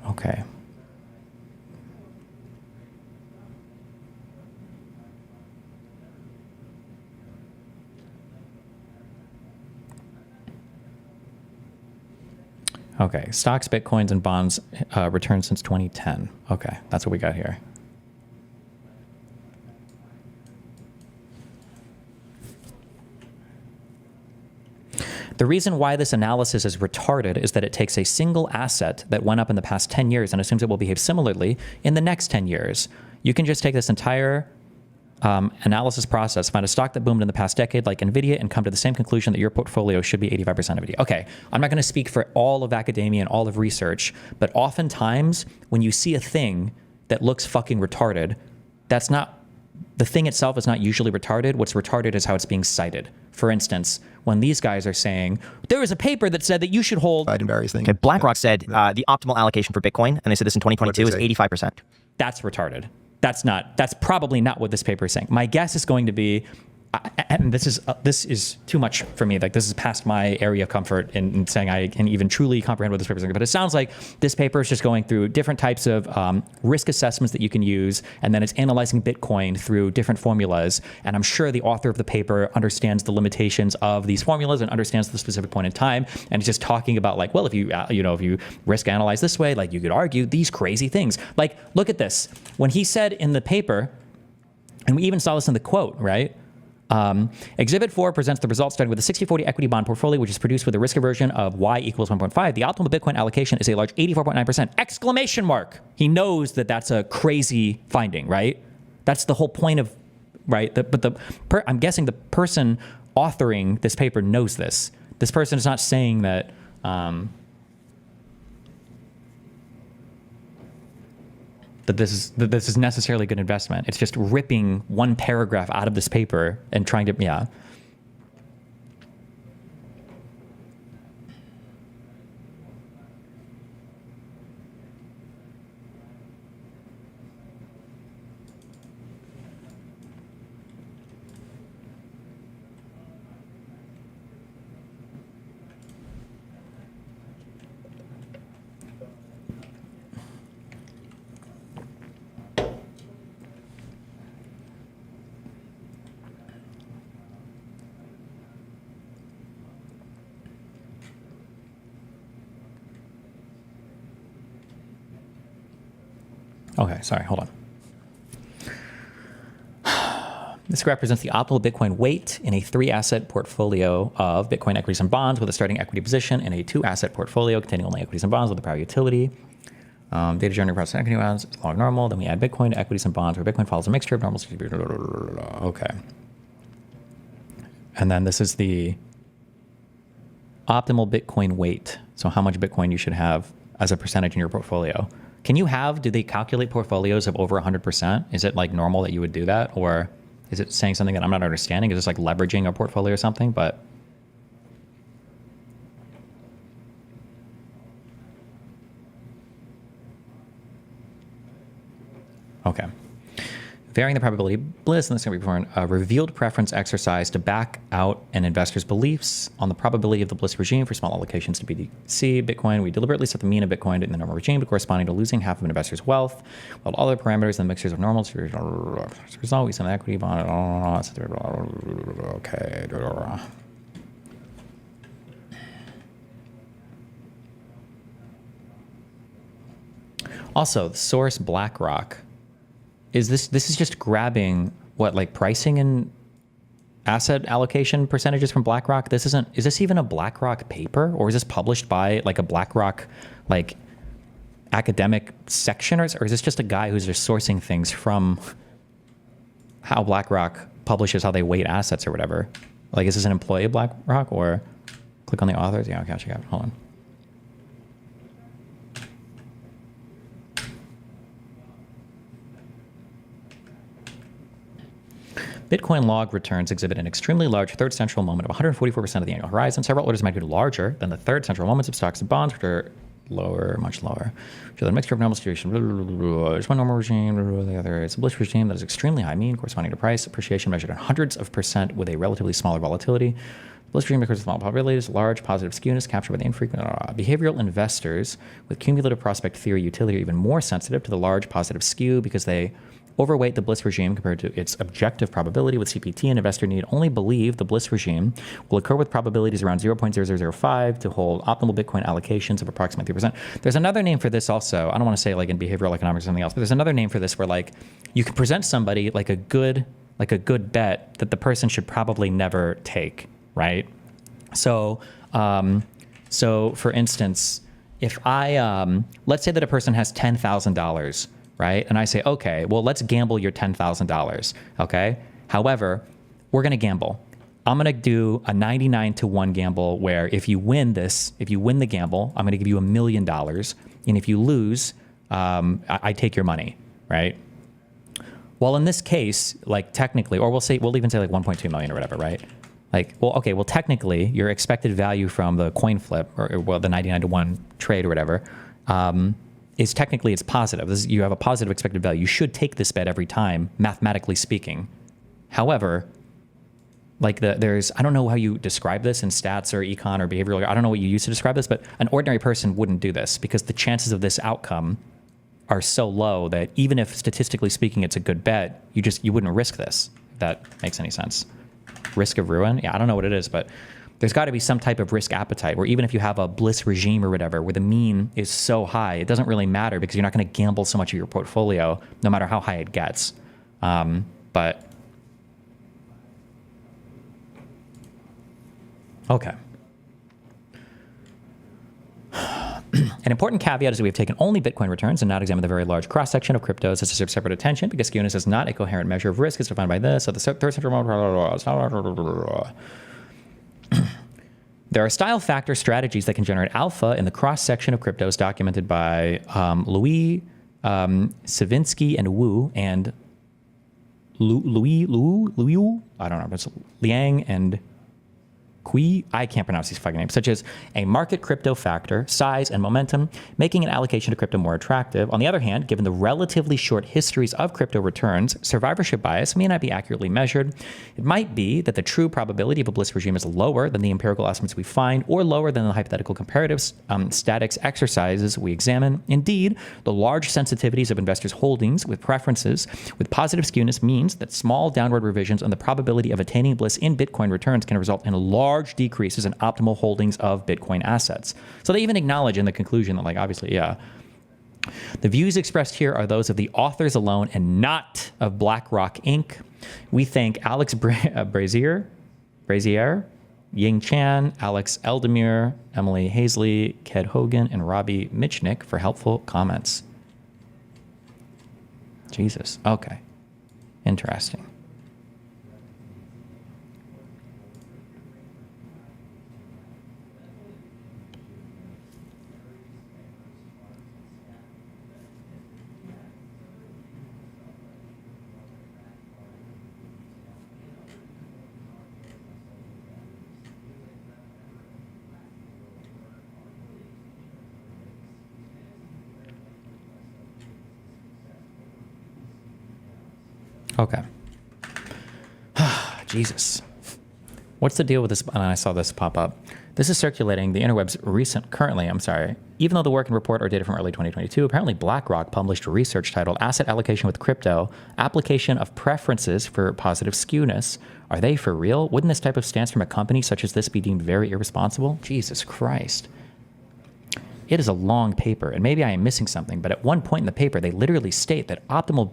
Okay. Okay, stocks, bitcoins, and bonds returned since 2010. Okay, that's what we got here. The reason why this analysis is retarded is that it takes a single asset that went up in the past 10 years and assumes it will behave similarly in the next 10 years. You can just take this entire analysis process, find a stock that boomed in the past decade like NVIDIA, and come to the same conclusion that your portfolio should be 85% NVIDIA. Okay, I'm not going to speak for all of academia and all of research, but oftentimes when you see a thing that looks fucking retarded, that's not, the thing itself is not usually retarded. What's retarded is how it's being cited. For instance, when these guys are saying, there was a paper that said that you should hold... in various things. Okay, BlackRock said the optimal allocation for Bitcoin, and they said this in 2022, is 85%. That's retarded. That's probably not what this paper is saying. My guess is going to be, and this is too much for me. Like, this is past my area of comfort in saying I can even truly comprehend what this paper is saying. But it sounds like this paper is just going through different types of risk assessments that you can use, and then it's analyzing Bitcoin through different formulas. And I'm sure the author of the paper understands the limitations of these formulas and understands the specific point in time. And it's just talking about like, well, if you if you risk analyze this way, like you could argue these crazy things. Like, look at this. When he said in the paper, and we even saw this in the quote, right? Exhibit 4 presents the results starting with a 60/40 equity bond portfolio, which is produced with a risk aversion of y equals 1.5. The optimal Bitcoin allocation is a large 84.9%! Exclamation mark! He knows that that's a crazy finding, right? That's the whole point of, right? I'm guessing the person authoring this paper knows this. This person is not saying that, that this is necessarily a good investment. It's just ripping one paragraph out of this paper and trying to, yeah. Okay, sorry, hold on. This represents the optimal Bitcoin weight in a 3-asset portfolio of Bitcoin equities and bonds with a starting equity position, and a 2-asset portfolio containing only equities and bonds with a prior utility. Data generated process equity bonds, log normal. Then we add Bitcoin to equities and bonds, where Bitcoin follows a mixture of normal. Okay. And then this is the optimal Bitcoin weight. So how much Bitcoin you should have as a percentage in your portfolio. Do they calculate portfolios of over 100%? Is it like normal that you would do that? Or is it saying something that I'm not understanding? Is this like leveraging a portfolio or something? But okay. Varying the probability of bliss, and this is going to be performed, a revealed preference exercise to back out an investor's beliefs on the probability of the bliss regime for small allocations to BTC, Bitcoin. We deliberately set the mean of Bitcoin in the normal regime to corresponding to losing half of an investor's wealth, while all other parameters and mixtures of normal. As a result, we send an equity bond. Okay. Also, the source BlackRock. Is this is just grabbing what, like pricing and asset allocation percentages from BlackRock? Is this even a BlackRock paper, or is this published by like a BlackRock like academic section, or is this just a guy who's just sourcing things from how BlackRock publishes how they weight assets or whatever? Like, is this an employee of BlackRock, or click on the authors? Yeah, okay, check out. Hold on. Bitcoin log returns exhibit an extremely large third central moment of 144% of the annual horizon. Several orders of magnitude larger than the third central moments of stocks and bonds, which are lower, much lower. So the mixture of normal situation, there's one normal regime, the other is a bliss regime that is extremely high mean, corresponding to price appreciation measured in hundreds of percent with a relatively smaller volatility. Bliss regime occurs with small probabilities, large positive skewness captured by the infrequent. Behavioral investors with cumulative prospect theory utility are even more sensitive to the large positive skew because they overweight the bliss regime compared to its objective probability. With CPT, an investor need only believe the bliss regime will occur with probabilities around 0.0005 to hold optimal Bitcoin allocations of approximately 3%. There's another name for this also. I don't want to say like in behavioral economics or something else, but there's another name for this where like you can present somebody like a good bet that the person should probably never take, right? So So for instance, if I, let's say that a person has $10,000, right? And I say, okay, well, let's gamble your $10,000, okay? However, we're going to gamble. I'm going to do a 99-to-1 gamble where if you win the gamble, I'm going to give you $1 million. And if you lose, I take your money, right? Well, in this case, like technically, or we'll even say like 1.2 million or whatever, right? Like, well, okay, well, technically your expected value from the coin flip or well, the 99-to-1 trade or whatever, is technically it's positive. You have a positive expected value. You should take this bet every time, mathematically speaking. However, like I don't know how you describe this in stats or econ or behavioral. I don't know what you use to describe this, but an ordinary person wouldn't do this because the chances of this outcome are so low that even if statistically speaking it's a good bet, you wouldn't risk this. If that makes any sense. Risk of ruin? Yeah, I don't know what it is, but there's got to be some type of risk appetite where even if you have a bliss regime or whatever, where the mean is so high, it doesn't really matter because you're not going to gamble so much of your portfolio, no matter how high it gets. But okay. An important caveat is that we have taken only Bitcoin returns and not examined the very large cross-section of cryptos. This deserves separate attention because skewness is not a coherent measure of risk as defined by this. So the third central there are style factor strategies that can generate alpha in the cross-section of cryptos documented by Louis Savinsky and Wu and Louis, I don't know, but it's Liang and Kui, I can't pronounce these fucking names, such as a market crypto factor, size, and momentum, making an allocation to crypto more attractive. On the other hand, given the relatively short histories of crypto returns, survivorship bias may not be accurately measured. It might be that the true probability of a bliss regime is lower than the empirical estimates we find, or lower than the hypothetical comparative statics exercises we examine. Indeed, the large sensitivities of investors' holdings with preferences with positive skewness means that small downward revisions on the probability of attaining bliss in Bitcoin returns can result in large decreases in optimal holdings of Bitcoin assets. So they even acknowledge in the conclusion that, like, obviously, yeah. The views expressed here are those of the authors alone and not of BlackRock Inc. We thank Alex Brazier, Ying Chan, Alex Eldemir, Emily Hazley, Ked Hogan, and Robbie Michnick for helpful comments. Jesus. Okay. Interesting. Okay. Jesus. What's the deal with this? And I saw this pop up. This is circulating the interwebs even though the work and report are dated from early 2022, apparently BlackRock published research titled Asset Allocation with Crypto, Application of Preferences for Positive Skewness. Are they for real? Wouldn't this type of stance from a company such as this be deemed very irresponsible? Jesus Christ. It is a long paper, and maybe I am missing something, but at one point in the paper, they literally state that optimal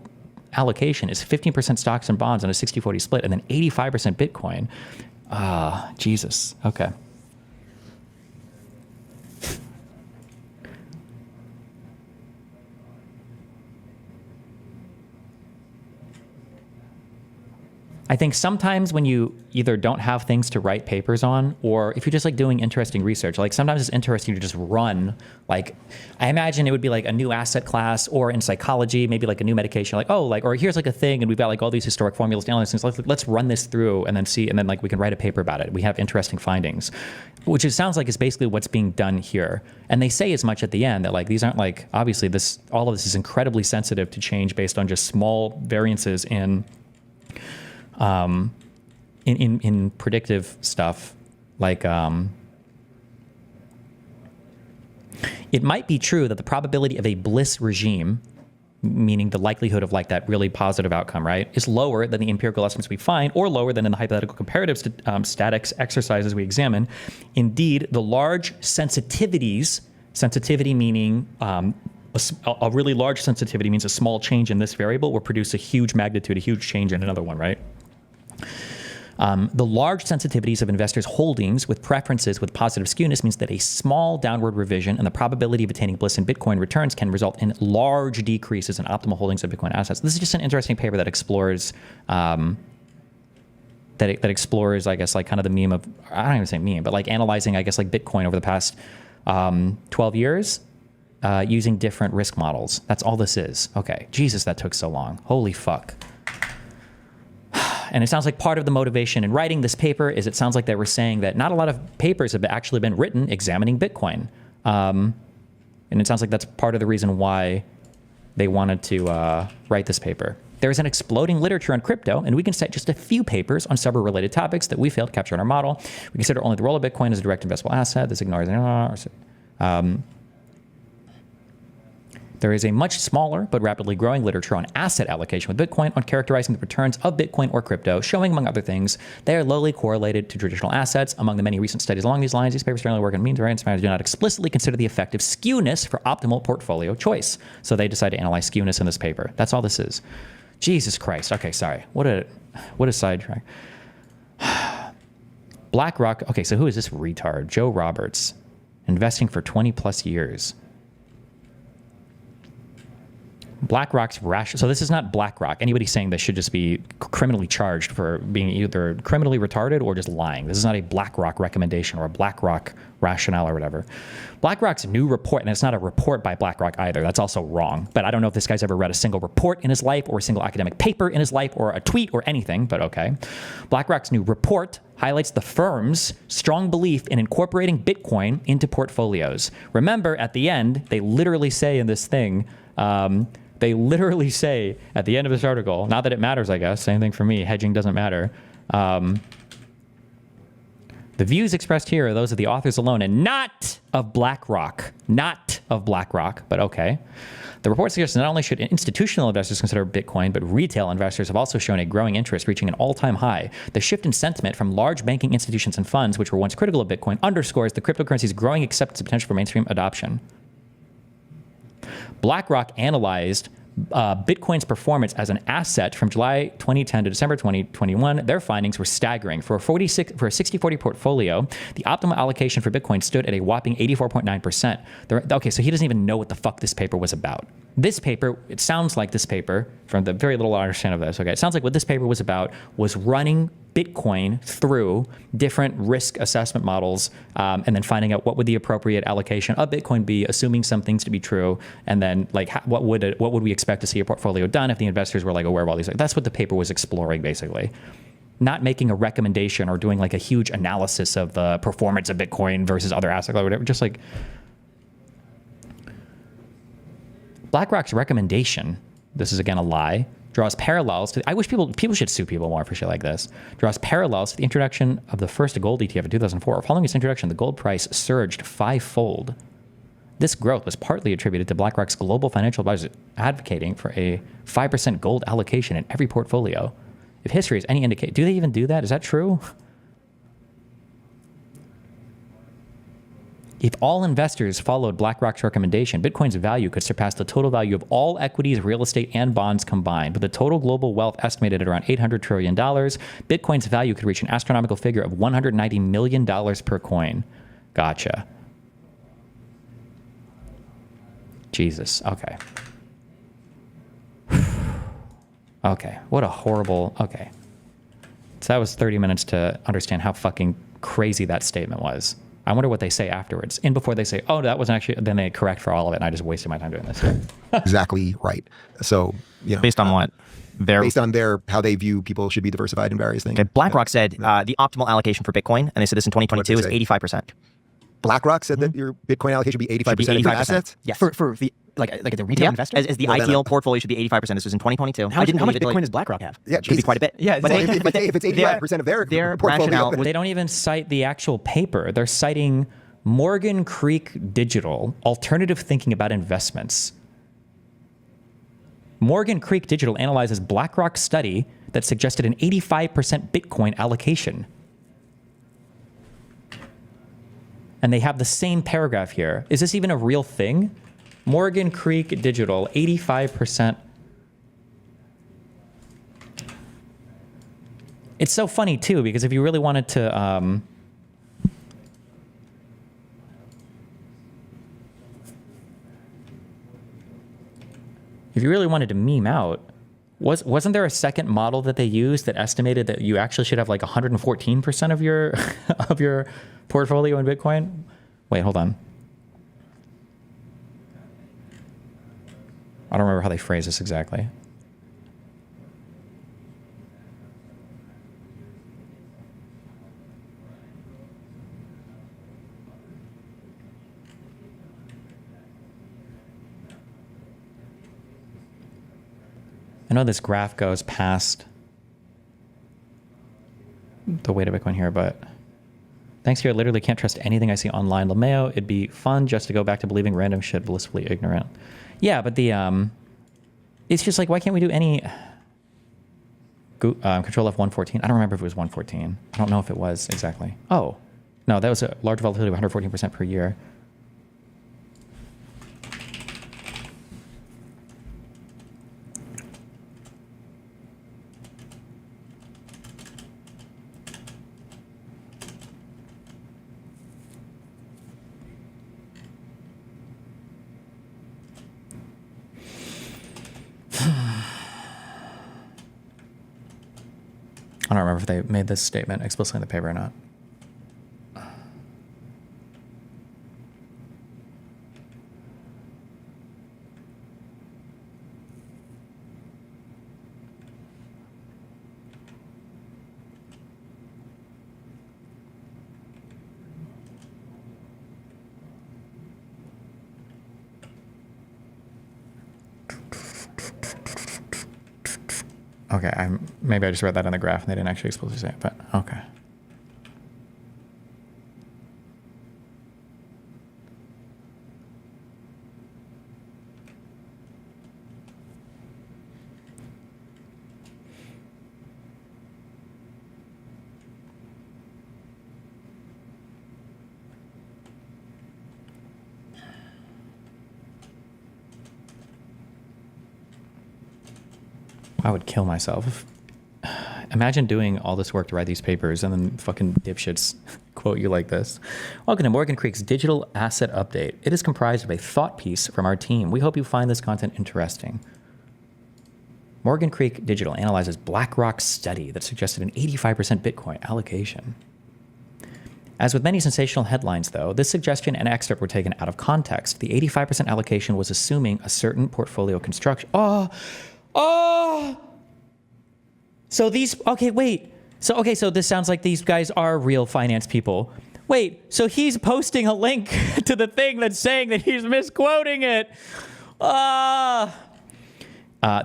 allocation is 15% stocks and bonds on a 60-40 split, and then 85% Bitcoin. Jesus. Okay. I think sometimes when you either don't have things to write papers on, or if you're just like doing interesting research, like sometimes it's interesting to just run. Like I imagine it would be like a new asset class, or in psychology, maybe like a new medication, like, oh, like, or here's like a thing and we've got like all these historic formulas down, let's run this through and then see, and then like we can write a paper about it. We have interesting findings, which it sounds like is basically what's being done here. And they say as much at the end that like, these aren't like, obviously all of this is incredibly sensitive to change based on just small variances in predictive stuff, like it might be true that the probability of a bliss regime, meaning the likelihood of like that really positive outcome, right, is lower than the empirical estimates we find, or lower than in the hypothetical comparative statics exercises we examine. Indeed, the large sensitivities, sensitivity meaning a really large sensitivity means a small change in this variable will produce a huge magnitude, a huge change in another one, right? The large sensitivities of investors' holdings with preferences with positive skewness means that a small downward revision in the probability of attaining bliss in Bitcoin returns can result in large decreases in optimal holdings of Bitcoin assets. This is just an interesting paper that explores that explores, I guess, like kind of the meme of, I don't even say meme, but like analyzing, I guess, like Bitcoin over the past 12 years using different risk models. That's all this is. Okay. Jesus, that took so long. Holy fuck. And it sounds like part of the motivation in writing this paper is it sounds like they were saying that not a lot of papers have actually been written examining Bitcoin. And it sounds like that's part of the reason why they wanted to write this paper. There is an exploding literature on crypto, and we can cite just a few papers on several related topics that we failed to capture in our model. We consider only the role of Bitcoin as a direct investable asset. This ignores there is a much smaller but rapidly growing literature on asset allocation with Bitcoin on characterizing the returns of Bitcoin or crypto, showing, among other things, they are lowly correlated to traditional assets. Among the many recent studies along these lines, these papers generally work in means variance matters do not explicitly consider the effect of skewness for optimal portfolio choice. So they decide to analyze skewness in this paper. That's all this is. Jesus Christ. Okay, sorry. What a sidetrack. BlackRock. Okay, so who is this retard? Joe Roberts. Investing for 20 plus years. BlackRock's rational. So this is not BlackRock. Anybody saying this should just be criminally charged for being either criminally retarded or just lying. This is not a BlackRock recommendation or a BlackRock rationale or whatever. BlackRock's new report, and it's not a report by BlackRock either. That's also wrong. But I don't know if this guy's ever read a single report in his life or a single academic paper in his life or a tweet or anything, but okay. BlackRock's new report highlights the firm's strong belief in incorporating Bitcoin into portfolios. Remember, at the end, they literally say in this thing, they literally say at the end of this article, not that it matters, I guess, same thing for me, hedging doesn't matter. The views expressed here are those of the authors alone and not of BlackRock. Not of BlackRock, but okay. The report suggests not only should institutional investors consider Bitcoin, but retail investors have also shown a growing interest, reaching an all-time high. The shift in sentiment from large banking institutions and funds, which were once critical of Bitcoin, underscores the cryptocurrency's growing acceptance and potential for mainstream adoption. BlackRock analyzed Bitcoin's performance as an asset from July 2010 to December 2021. Their findings were staggering. For a 60-40 portfolio, the optimal allocation for Bitcoin stood at a whopping 84.9%. Okay, so he doesn't even know what the fuck this paper was about. This paper, it sounds like this paper, from the very little I understand of this, okay, it sounds like what this paper was about was running Bitcoin through different risk assessment models and then finding out what would the appropriate allocation of Bitcoin be, assuming some things to be true, and then like what would we expect to see a portfolio done if the investors were like aware of all these things. That's what the paper was exploring, basically. Not making a recommendation or doing like a huge analysis of the performance of Bitcoin versus other assets or whatever, just like BlackRock's recommendation, this is again a lie, draws parallels to, I wish people should sue people more for shit like this, draws parallels to the introduction of the first gold ETF in 2004. Following its introduction, the gold price surged 5-fold. This growth was partly attributed to BlackRock's global financial advisors advocating for a 5% gold allocation in every portfolio. If history is any indicator, do they even do that? Is that true? If all investors followed BlackRock's recommendation, Bitcoin's value could surpass the total value of all equities, real estate, and bonds combined. With the total global wealth estimated at around $800 trillion, Bitcoin's value could reach an astronomical figure of $190 million per coin. Gotcha. Jesus. Okay. Okay. What a horrible... Okay. So that was 30 minutes to understand how fucking crazy that statement was. I wonder what they say afterwards. And before they say, oh, that wasn't actually, then they correct for all of it. And I just wasted my time doing this. Exactly right. So, you know, based on what? Based on how they view people should be diversified in various things. Okay, BlackRock said the optimal allocation for Bitcoin, and they said this in 2022 is 85%. BlackRock said that your Bitcoin allocation should be 85% of your assets? Yes. For the like the retail investor? As the ideal portfolio should be 85%. This was in 2022. How much Bitcoin does BlackRock have? Yeah, it could be quite a bit. Yeah, but if it's 85% of their portfolio, rationale They don't even cite the actual paper. They're citing Morgan Creek Digital, Alternative Thinking About Investments. Morgan Creek Digital analyzes BlackRock's study that suggested an 85% Bitcoin allocation. And they have the same paragraph here. Is this even a real thing? Morgan Creek Digital, 85%. It's so funny too, because if you really wanted to, if you really wanted to meme out, wasn't there a second model that they used that estimated that you actually should have like 114% of your of your portfolio in Bitcoin? Wait, hold on. I don't remember how they phrase this exactly. I know this graph goes past the weight of Bitcoin here, but thanks here, I literally can't trust anything I see online. LeMayo, it'd be fun just to go back to believing random shit, blissfully ignorant. Yeah, but the, it's just like, why can't we do any, control F114? I don't remember if it was 114. I don't know if it was exactly. Oh, no, that was a large volatility of 114% per year. I don't remember if they made this statement explicitly in the paper or not. Okay, maybe I just read that on the graph and they didn't actually explicitly say it, but okay. I would kill myself. Imagine doing all this work to write these papers and then fucking dipshits quote you like this. Welcome to Morgan Creek's Digital Asset Update. It is comprised of a thought piece from our team. We hope you find this content interesting. Morgan Creek Digital analyzes BlackRock's study that suggested an 85% Bitcoin allocation. As with many sensational headlines, though, this suggestion and excerpt were taken out of context. The 85% allocation was assuming a certain portfolio construction. So these, okay, wait. So this sounds like these guys are real finance people. Wait, so he's posting a link to the thing that's saying that he's misquoting it.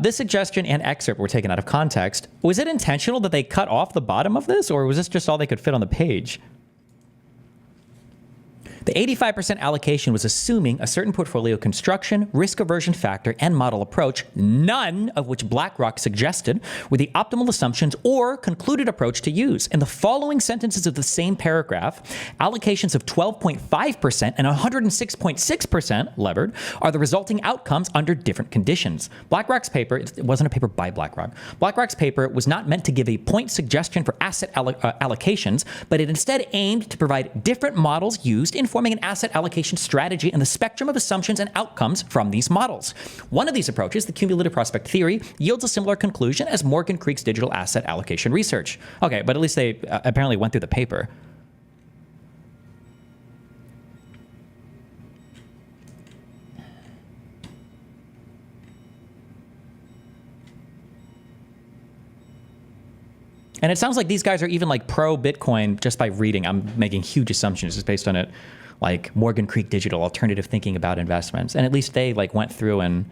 This suggestion and excerpt were taken out of context. Was it intentional that they cut off the bottom of this, or was this just all they could fit on the page? The 85% allocation was assuming a certain portfolio construction, risk aversion factor, and model approach, none of which BlackRock suggested were the optimal assumptions or concluded approach to use. In the following sentences of the same paragraph, allocations of 12.5% and 106.6% levered are the resulting outcomes under different conditions. BlackRock's paper, it wasn't a paper by BlackRock. BlackRock's paper was not meant to give a point suggestion for asset allocations, but it instead aimed to provide different models used in forming an asset allocation strategy and the spectrum of assumptions and outcomes from these models. One of these approaches, the cumulative prospect theory, yields a similar conclusion as Morgan Creek's digital asset allocation research. Okay, but at least they apparently went through the paper. And it sounds like these guys are even like pro Bitcoin just by reading. I'm making huge assumptions just based on it. Like Morgan Creek Digital, alternative thinking about investments. And at least they like went through and,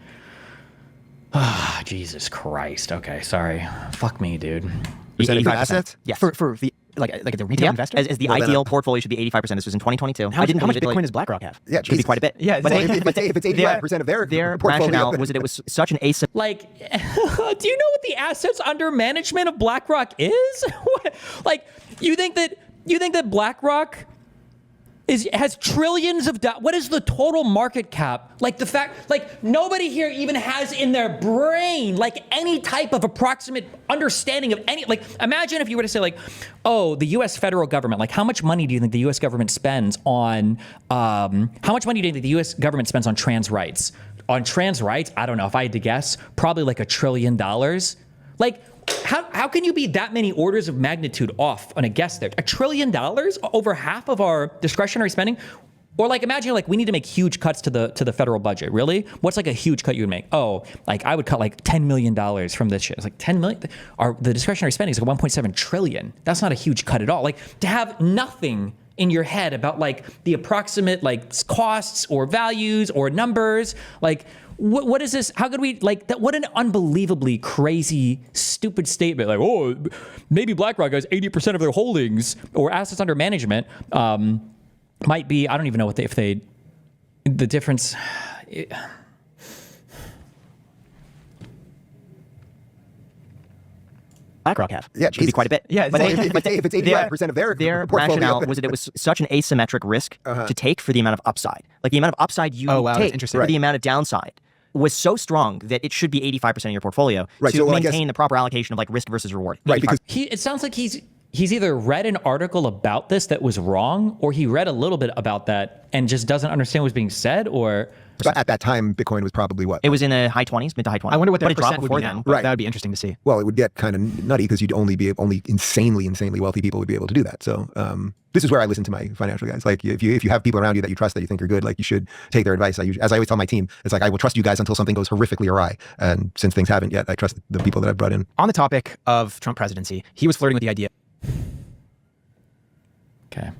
Jesus Christ. Okay, sorry. Fuck me, dude. Percentage of assets? Yeah. For the like the retail investor? As the ideal portfolio should be 85%. This was in 2022. How much Bitcoin does BlackRock have? Yeah, Could be quite a bit. Yeah, but if it's 85% of their portfolio, rationale was that it was such an asymmetric. Like, do you know what the assets under management of BlackRock is? Like, you think that BlackRock has trillions of dollars. What is the total market cap? Like the fact, like nobody here even has in their brain like any type of approximate understanding of any, like imagine if you were to say like, oh, the US federal government, like how much money do you think the US government spends on, how much money do you think the US government spends on trans rights? On trans rights, I don't know, if I had to guess, probably like $1 trillion. Like, how can you be that many orders of magnitude off on a guess there? $1 trillion, over half of our discretionary spending? Or like imagine like we need to make huge cuts to the federal budget. Really? What's like a huge cut you would make? Oh, like I would cut like $10 million from this shit. It's like 10 million. The discretionary spending is like 1.7 trillion. That's not a huge cut at all. Like to have nothing in your head about like the approximate like costs or values or numbers, like what is this? How could we like that? What an unbelievably crazy, stupid statement. Like, oh, maybe BlackRock has 80% of their holdings or assets under management might be. I don't even know what the difference. BlackRock have. Yeah, Could be quite a bit. Yeah, but if it's 85% of their portfolio, rationale was that it was such an asymmetric risk to take for the amount of upside. Like the amount of upside you take for the amount of downside was so strong that it should be 85% of your portfolio to maintain the proper allocation of like risk versus reward. Right, because it sounds like he's either read an article about this that was wrong, or he read a little bit about that and just doesn't understand what's being said, or... But at that time, Bitcoin was probably what? It was in the high 20s, mid to high 20s. I wonder what that but it dropped percent would before be now. then. Right. That would be interesting to see. Well, it would get kind of nutty because you'd only insanely wealthy people would be able to do that. So this is where I listen to my financial guys. Like if you have people around you that you trust, that you think are good, like you should take their advice. As I always tell my team, it's like I will trust you guys until something goes horrifically awry. And since things haven't yet, I trust the people that I've brought in. On the topic of Trump presidency, he was flirting with the idea Okay.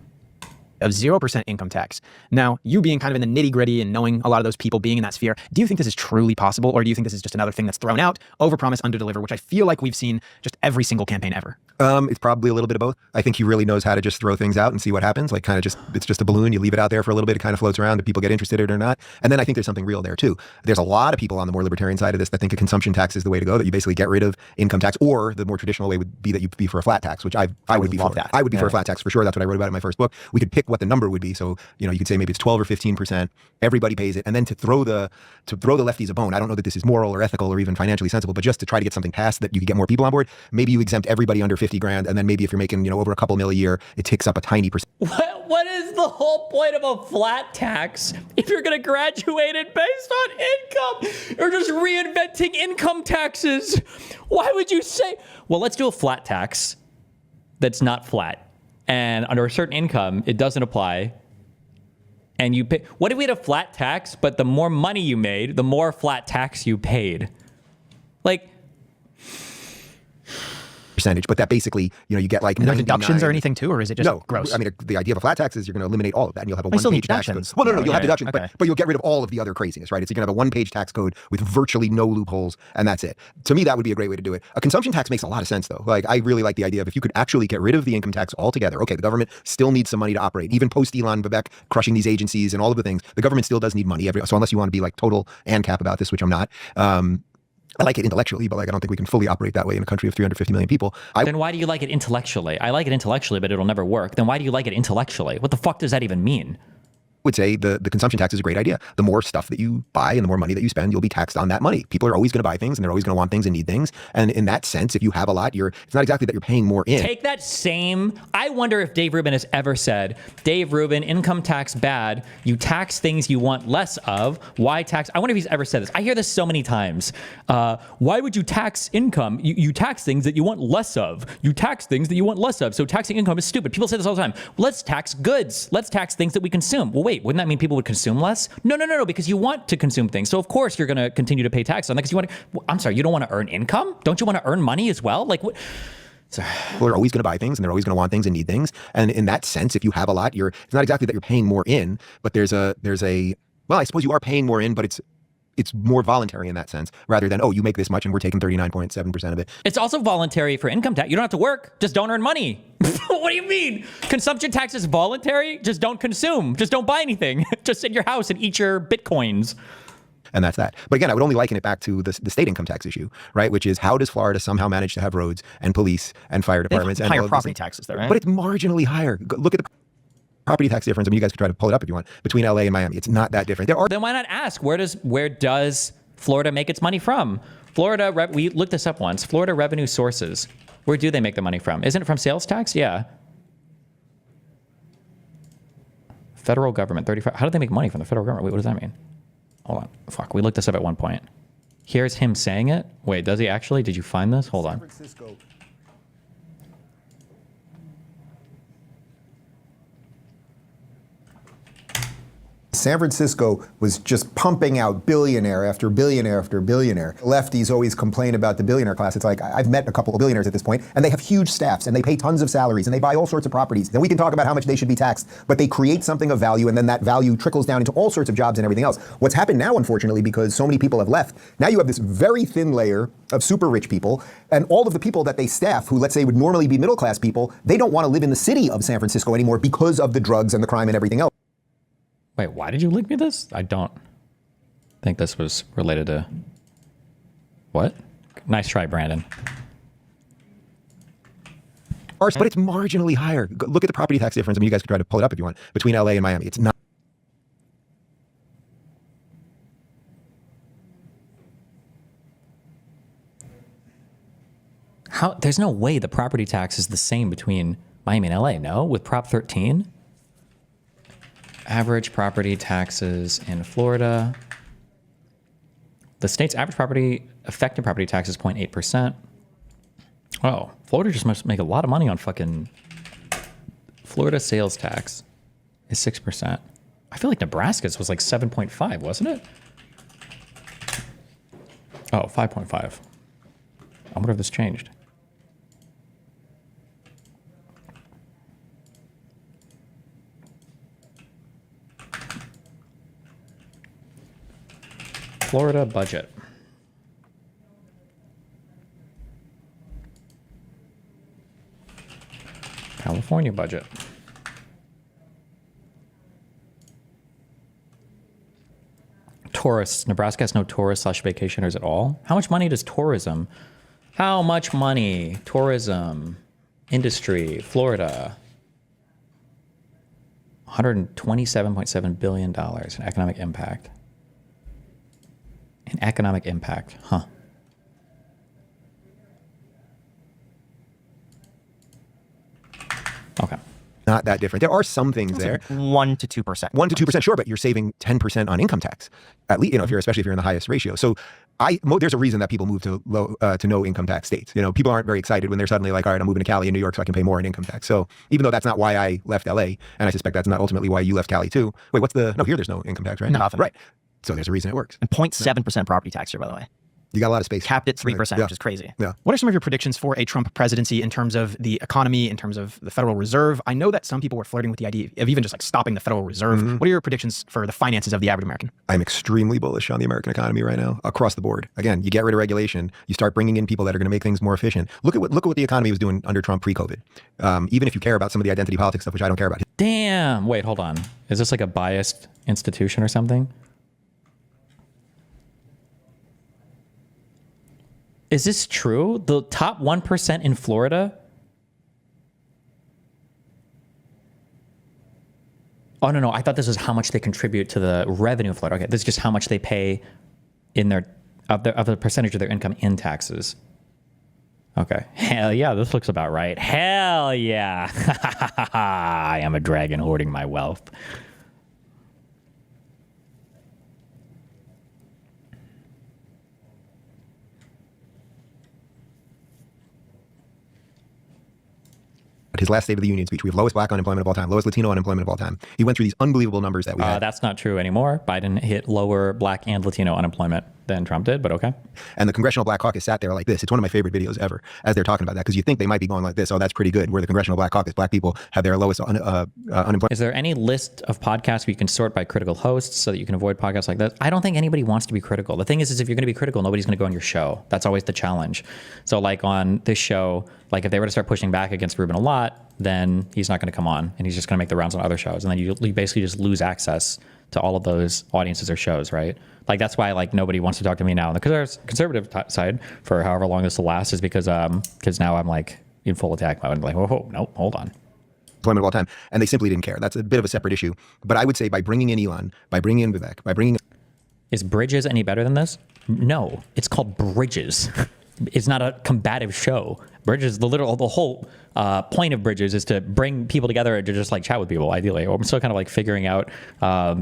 of 0% income tax. Now, you being kind of in the nitty gritty and knowing a lot of those people being in that sphere, do you think this is truly possible, or do you think this is just another thing that's thrown out, overpromise, underdeliver, which I feel like we've seen just every single campaign ever? It's probably a little bit of both. I think he really knows how to just throw things out and see what happens. Like kind of just, it's just a balloon. You leave it out there for a little bit. It kind of floats around. Do people get interested in it or not? And then I think there's something real there too. There's a lot of people on the more libertarian side of this that think a consumption tax is the way to go, that you basically get rid of income tax, or the more traditional way would be that you be for a flat tax, which I would be for. That. I would be for a flat tax for sure. That's what I wrote about in my first book. We could pick what the number would be. So, you could say maybe it's 12 or 15%. Everybody pays it. And then to throw the lefties a bone, I don't know that this is moral or ethical or even financially sensible, but just to try to get something passed that you could get more people on board, maybe you exempt everybody under 50 grand. And then maybe if you're making, over a couple mil a year, it ticks up a tiny percent. What is the whole point of a flat tax if you're going to graduate it based on income? You're just reinventing income taxes. Why would you say, well, let's do a flat tax that's not flat, and under a certain income, it doesn't apply. And you pay, what if we had a flat tax, but the more money you made, the more flat tax you paid? Like, percentage, but that basically, you get like no deductions or anything too, or is it just gross? I mean, the idea of a flat tax is you're going to eliminate all of that, and you'll have a still need one-page tax code. deductions. Well, no, you'll have deductions, okay. but you'll get rid of all of the other craziness, right? It's you're going to have a one-page tax code with virtually no loopholes, and that's it. To me, that would be a great way to do it. A consumption tax makes a lot of sense, though. Like, I really like the idea of if you could actually get rid of the income tax altogether. Okay, the government still needs some money to operate. Even post Elon Vivek crushing these agencies and all of the things, the government still does need money. So unless you want to be like total ANCAP about this, which I'm not, I like it intellectually, but I don't think we can fully operate that way in a country of 350 million people. Then why do you like it intellectually? I like it intellectually, but it'll never work. Then why do you like it intellectually? What the fuck does that even mean? Would say the consumption tax is a great idea. The more stuff that you buy and the more money that you spend, you'll be taxed on that money. People are always going to buy things, and they're always going to want things and need things. And in that sense, if you have a lot, it's not exactly that you're paying more in. Take that same, I wonder if Dave Rubin has ever said, Dave Rubin, income tax bad, you tax things you want less of, why tax? I wonder if he's ever said this. I hear this so many times. Why would you tax income? You tax things that you want less of. You tax things that you want less of. So taxing income is stupid. People say this all the time. Let's tax goods. Let's tax things that we consume. Well, wait, wouldn't that mean people would consume less? No, because you want to consume things. So of course you're going to continue to pay tax on that because you want to, I'm sorry, you don't want to earn income? Don't you want to earn money as well? Like what? People are always going to buy things, and they're always going to want things and need things. And in that sense, if you have a lot, it's not exactly that you're paying more in, but there's a, well, I suppose you are paying more in, but it's more voluntary in that sense, rather than, you make this much and we're taking 39.7% of it. It's also voluntary for income tax. You don't have to work, just don't earn money. What do you mean? Consumption tax is voluntary? Just don't consume. Just don't buy anything. Just sit in your house and eat your Bitcoins. And that's that. But again, I would only liken it back to the state income tax issue, right? Which is, how does Florida somehow manage to have roads and police and fire departments and higher property taxes there, right? But it's marginally higher. Look at property tax difference. I mean, you guys could try to pull it up if you want, between LA and Miami. It's not that different. There are Then why not ask, where does Florida make its money from? Florida, we looked this up once. Florida revenue sources. Where do they make the money from? Isn't it from sales tax? Yeah. Federal government, 35. How do they make money from the federal government? Wait, what does that mean? Hold on. Fuck, we looked this up at one point. Here's him saying it. Wait, does he actually? Did you find this? Hold on. San Francisco was just pumping out billionaire after billionaire after billionaire. Lefties always complain about the billionaire class. It's like, I've met a couple of billionaires at this point, and they have huge staffs, and they pay tons of salaries, and they buy all sorts of properties. Then we can talk about how much they should be taxed, but they create something of value, and then that value trickles down into all sorts of jobs and everything else. What's happened now, unfortunately, because so many people have left, now you have this very thin layer of super rich people, and all of the people that they staff, who let's say would normally be middle class people, they don't want to live in the city of San Francisco anymore because of the drugs and the crime and everything else. Wait, why did you link me this? I don't think this was related to... What? Nice try, Brandon. But it's marginally higher. Look at the property tax difference. I mean, you guys could try to pull it up if you want, between LA and Miami. It's not. There's no way the property tax is the same between Miami and LA, no? With Prop 13? Average property taxes in Florida. The state's average effective property tax is 0.8%. Oh, Florida just must make a lot of money on fucking... Florida sales tax is 6%. I feel like Nebraska's was like 7.5, wasn't it? Oh, 5.5. I wonder if this changed. Florida budget. California budget. Tourists. Nebraska has no tourists/vacationers at all. How much money does tourism? How much money? Tourism industry. Florida. $127.7 billion in economic impact. An economic impact, huh? Okay. Not that different. There are some things there. 1 to 2%. 1 to 2%, sure, but you're saving 10% on income tax. At least, especially if you're in the highest ratio. So there's a reason that people move to no income tax states. People aren't very excited when they're suddenly like, all right, I'm moving to Cali and New York so I can pay more in income tax. So even though that's not why I left LA, and I suspect that's not ultimately why you left Cali too. Wait, here there's no income tax, right? Nothing. Right. So there's a reason it works. And 0.7% property tax here, by the way. You got a lot of space. Capped at 3%, yeah. which is crazy. Yeah. What are some of your predictions for a Trump presidency in terms of the economy, in terms of the Federal Reserve? I know that some people were flirting with the idea of even just like stopping the Federal Reserve. Mm-hmm. What are your predictions for the finances of the average American? I'm extremely bullish on the American economy right now, across the board. Again, you get rid of regulation, you start bringing in people that are going to make things more efficient. Look at what the economy was doing under Trump pre-COVID. Even if you care about some of the identity politics stuff, which I don't care about. Damn. Wait, hold on. Is this like a biased institution or something? Is this true? The top 1% in Florida? Oh, no. I thought this was how much they contribute to the revenue of Florida. Okay, this is just how much they pay in of the percentage of their income in taxes. Okay. Hell yeah, this looks about right. Hell yeah. I am a dragon hoarding my wealth. His last State of the Union speech, we have lowest black unemployment of all time, lowest Latino unemployment of all time. He went through these unbelievable numbers that we had. That's not true anymore. Biden hit lower black and Latino unemployment than Trump did, but okay. And the Congressional Black Caucus sat there like this. It's one of my favorite videos ever as they're talking about that, because you think they might be going like this. Oh, that's pretty good. We're the Congressional Black Caucus. Black people have their lowest unemployment. Is there any list of podcasts where you can sort by critical hosts so that you can avoid podcasts like this? I don't think anybody wants to be critical. The thing is if you're going to be critical, nobody's going to go on your show. That's always the challenge. So like on this show, like if they were to start pushing back against Ruben a lot, then he's not going to come on and he's just going to make the rounds on other shows. And then you basically just lose access to all of those audiences or shows, right? Like that's why like nobody wants to talk to me now on the conservative side for however long this will last, is because now I'm like in full attack mode. Like, whoa, no, hold on. employment of all time, and they simply didn't care. That's a bit of a separate issue. But I would say by bringing in Elon, by bringing in Vivek, by bringing Is Bridges any better than this? No, it's called Bridges. It's not a combative show. Bridges, the whole point of Bridges is to bring people together and to just like chat with people, ideally. I'm still kind of like figuring out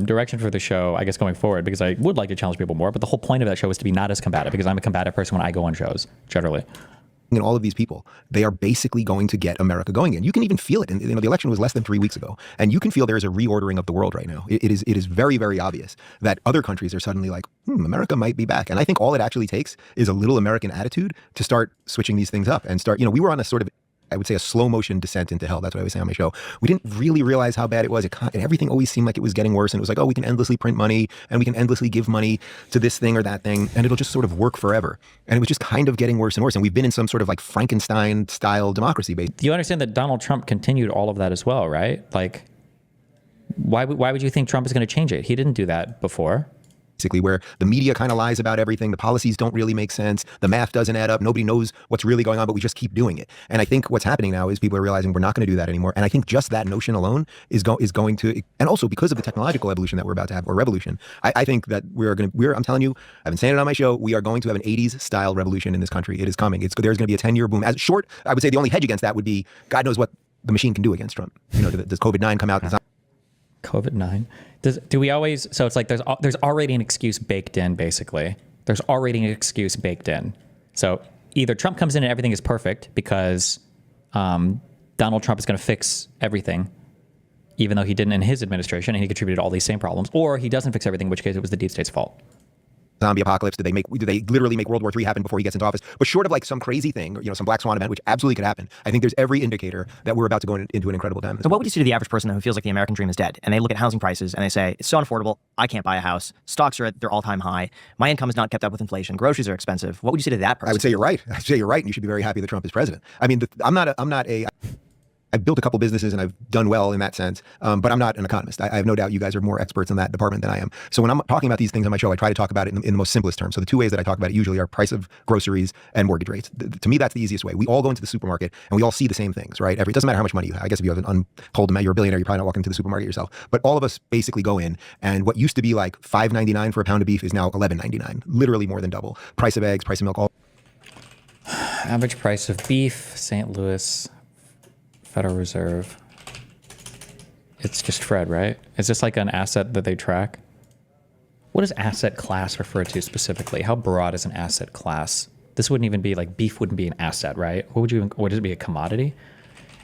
direction for the show, I guess, going forward, because I would like to challenge people more. But the whole point of that show is to be not as combative, because I'm a combative person when I go on shows, generally. and all of these people, they are basically going to get America going again. You can even feel it. And the election was less than 3 weeks ago, and you can feel there is a reordering of the world right now. It is very, very obvious that other countries are suddenly like, America might be back. And I think all it actually takes is a little American attitude to start switching these things up and start. We were on a sort of, I would say, a slow motion descent into hell. That's what I was saying on my show. We didn't really realize how bad it was. And everything always seemed like it was getting worse. And it was like, oh, we can endlessly print money and we can endlessly give money to this thing or that thing, and it'll just sort of work forever. And it was just kind of getting worse and worse. And we've been in some sort of like Frankenstein style democracy. You understand that Donald Trump continued all of that as well, right? Like, why would you think Trump is going to change it? He didn't do that before. Basically, where the media kind of lies about everything, the policies don't really make sense, the math doesn't add up, nobody knows what's really going on, but we just keep doing it. And I think what's happening now is people are realizing we're not going to do that anymore. And I think just that notion alone is going to, and also because of the technological evolution that we're about to have, or revolution, I think that I'm telling you, I've been saying it on my show, we are going to have an 80s style revolution in this country. It is coming. There's going to be a 10-year boom. As short, I would say the only hedge against that would be God knows what the machine can do against Trump. Does COVID-9 come out? COVID-9. Do we always? So it's like there's already an excuse baked in. Basically, there's already an excuse baked in. So either Trump comes in and everything is perfect because Donald Trump is going to fix everything, even though he didn't in his administration and he contributed to all these same problems, or he doesn't fix everything, in which case it was the deep state's fault. Zombie apocalypse? Do they literally make World War III happen before he gets into office? But short of like some crazy thing, or, some black swan event, which absolutely could happen, I think there's every indicator that we're about to go into an incredible time. So what would you say to the average person who feels like the American dream is dead, and they look at housing prices and they say, it's so unaffordable, I can't buy a house, stocks are at their all-time high, my income is not kept up with inflation, groceries are expensive? What would you say to that person? I would say you're right. I'd say you're right, and you should be very happy that Trump is president. I mean, I've built a couple businesses and I've done well in that sense, but I'm not an economist. I have no doubt you guys are more experts in that department than I am. So when I'm talking about these things on my show, I try to talk about it in the most simplest terms. So the two ways that I talk about it usually are price of groceries and mortgage rates. To me, that's the easiest way. We all go into the supermarket and we all see the same things, right? It doesn't matter how much money you have. I guess if you have an untold amount, you're a billionaire, you're probably not walking into the supermarket yourself. But all of us basically go in, and what used to be like $5.99 for a pound of beef is now $11.99, literally more than double. Price of eggs, price of milk, all. Average price of beef, St. Louis Federal Reserve. It's just Fred, right? Is this like an asset that they track? What does asset class refer to specifically? How broad is an asset class? This wouldn't even be like, beef wouldn't be an asset, right? Would it be a commodity?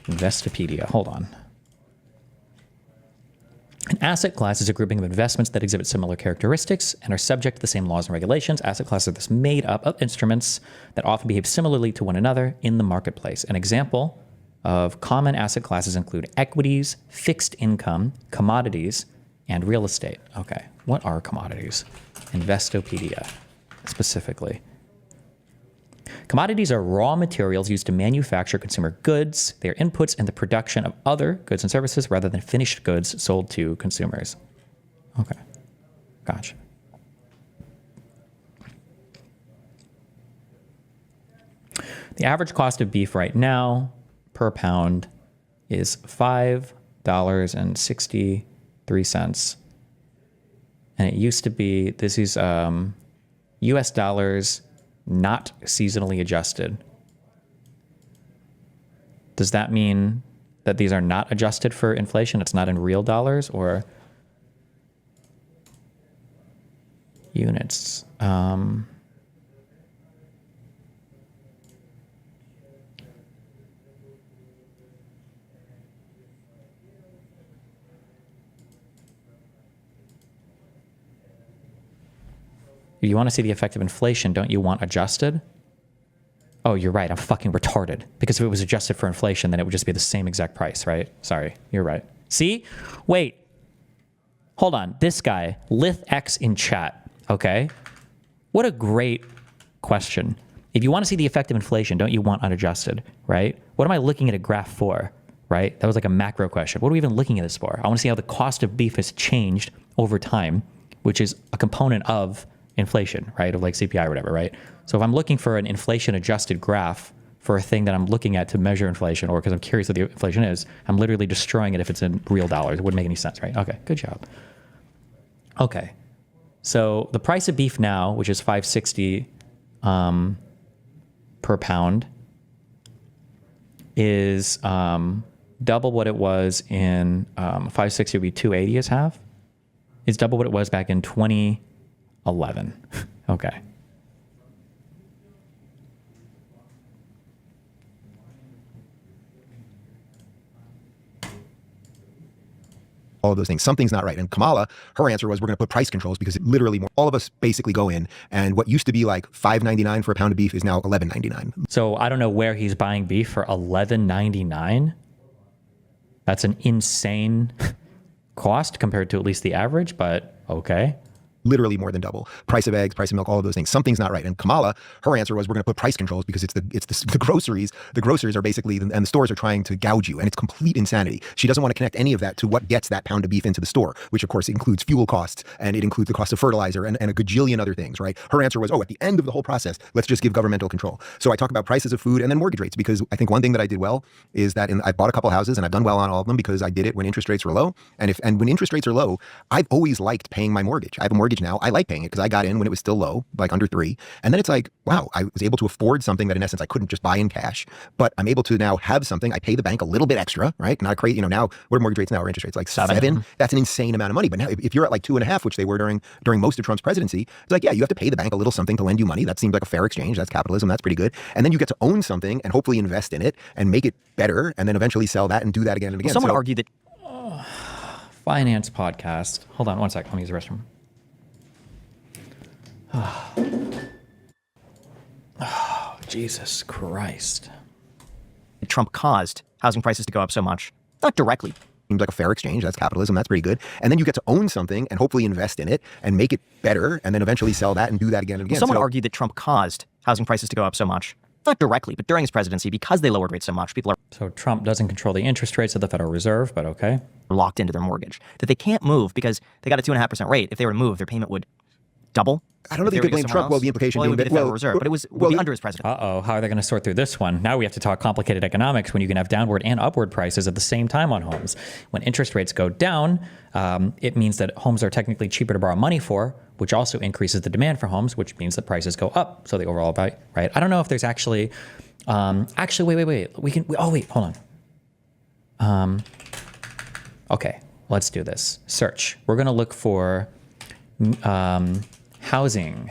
Investopedia, hold on. An asset class is a grouping of investments that exhibit similar characteristics and are subject to the same laws and regulations. Asset classes are thus made up of instruments that often behave similarly to one another in the marketplace. An example of common asset classes include equities, fixed income, commodities, and real estate. Okay, what are commodities? Investopedia, specifically. Commodities are raw materials used to manufacture consumer goods. They are inputs in the production of other goods and services rather than finished goods sold to consumers. Okay, gotcha. The average cost of beef right now per pound is $5.63. And it used to be, this is US dollars, not seasonally adjusted. Does that mean that these are not adjusted for inflation? It's not in real dollars or units? You want to see the effect of inflation, don't you want adjusted? Oh, you're right. I'm fucking retarded. Because if it was adjusted for inflation, then it would just be the same exact price, right? Sorry, you're right. See? Wait. Hold on. This guy, LithX in chat, okay? What a great question. If you want to see the effect of inflation, don't you want unadjusted, right? What am I looking at a graph for, right? That was like a macro question. What are we even looking at this for? I want to see how the cost of beef has changed over time, which is a component of inflation, right? Of like CPI or whatever, right? So if I'm looking for an inflation adjusted graph for a thing that I'm looking at to measure inflation, or because I'm curious what the inflation is. I'm literally destroying it if it's in real dollars. It wouldn't make any sense, right? Okay, good job. Okay, so the price of beef now, which is $5.60 per pound, is double what it was in $5.60 would be $2.80 is half. It's double what it was back in 2011. Okay. All of those things. Something's not right. And Kamala, her answer was, we're going to put price controls because it literally, all of us basically go in, and what used to be like $5.99 for a pound of beef is now $11.99. So I don't know where he's buying beef for $11.99. That's an insane cost compared to at least the average, but okay. Literally more than double. Price of eggs, price of milk, all of those things. Something's not right. And Kamala, her answer was, we're going to put price controls because it's the groceries. The groceries are basically, and the stores are trying to gouge you, and it's complete insanity. She doesn't want to connect any of that to what gets that pound of beef into the store, which of course includes fuel costs, and it includes the cost of fertilizer and a gajillion other things, right? Her answer was, oh, at the end of the whole process, let's just give governmental control. So I talk about prices of food and then mortgage rates, because I think one thing that I did well is that I bought a couple houses, and I've done well on all of them because I did it when interest rates were low. And when interest rates are low, I've always liked paying my mortgage. I have a mortgage now. I like paying it because I got in when it was still low, like under 3. And then it's like, wow, I was able to afford something that in essence I couldn't just buy in cash, but I'm able to now have something. I pay the bank a little bit extra, right? Not crazy. Now what are mortgage rates now? Or interest rates like 7? That's an insane amount of money. But now if you're at like 2.5, which they were during most of Trump's presidency, it's like, yeah, you have to pay the bank a little something to lend you money. That seems like a fair exchange. That's capitalism. That's pretty good. And then you get to own something and hopefully invest in it and make it better, and then eventually sell that and do that again and again. Well, someone argued that finance podcast. Hold on one sec. Let me use the restroom. Oh, Jesus Christ. Trump caused housing prices to go up so much. Not directly. Seems like a fair exchange. That's capitalism. That's pretty good. And then you get to own something and hopefully invest in it and make it better, and then eventually sell that and do that again and again. Well, someone argued that Trump caused housing prices to go up so much. Not directly, but during his presidency, because they lowered rates so much, people are So Trump doesn't control the interest rates of the Federal Reserve, but okay. locked into their mortgage. That they can't move because they got a 2.5% rate. If they were to move, their payment would double. I don't know if you could blame Trump. Well, the implication being that the Federal Reserve, but it would be under his presidency. Uh-oh, how are they going to sort through this one? Now we have to talk complicated economics when you can have downward and upward prices at the same time on homes. When interest rates go down, it means that homes are technically cheaper to borrow money for, which also increases the demand for homes, which means that prices go up. So the overall value, right? I don't know if there's actually, wait. Hold on. Okay, let's do this. Search. We're going to look for housing.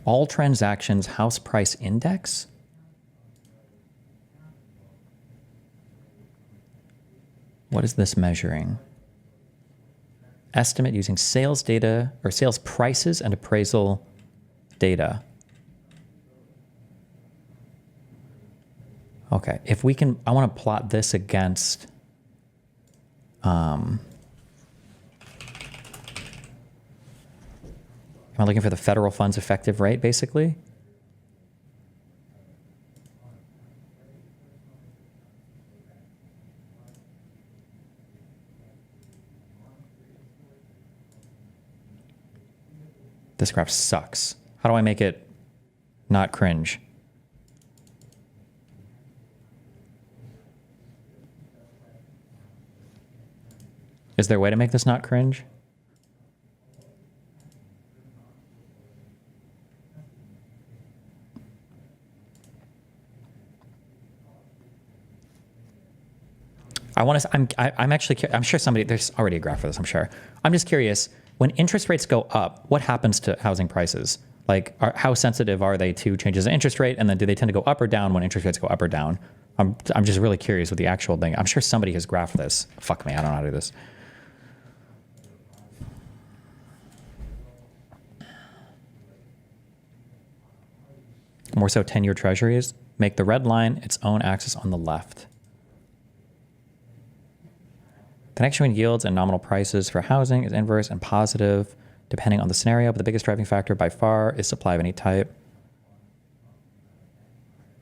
All transactions house price index. What is this measuring? Estimate using sales data or sales prices and appraisal data. Okay, if we can, I want to plot this against, am I looking for the federal funds effective rate, basically? This graph sucks. How do I make it not cringe? Is there a way to make this not cringe? I'm sure there's already a graph for this, I'm sure. I'm just curious, when interest rates go up, what happens to housing prices? Like, how sensitive are they to changes in interest rate? And then do they tend to go up or down when interest rates go up or down? I'm just really curious with the actual thing. I'm sure somebody has graphed this. Fuck me, I don't know how to do this. More so 10-year treasuries make the red line its own axis on the left. Connection between yields and nominal prices for housing is inverse and positive depending on the scenario, but the biggest driving factor by far is supply of any type.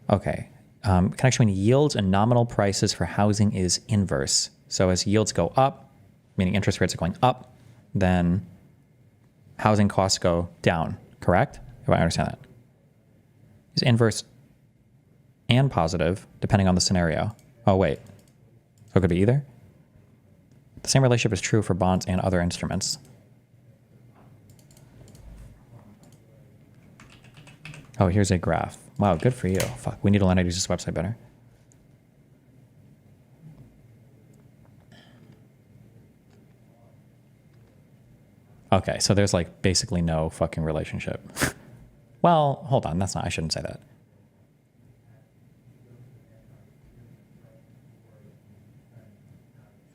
Okay. Connection between yields and nominal prices for housing is inverse. So as yields go up, meaning interest rates are going up, then housing costs go down, correct? If I understand that. Is inverse and positive depending on the scenario. Oh, wait. So it could be either? The same relationship is true for bonds and other instruments. Oh, here's a graph. Wow, good for you. Fuck, we need to learn how to use this website better. Okay, so there's like basically no fucking relationship. Well, hold on, I shouldn't say that.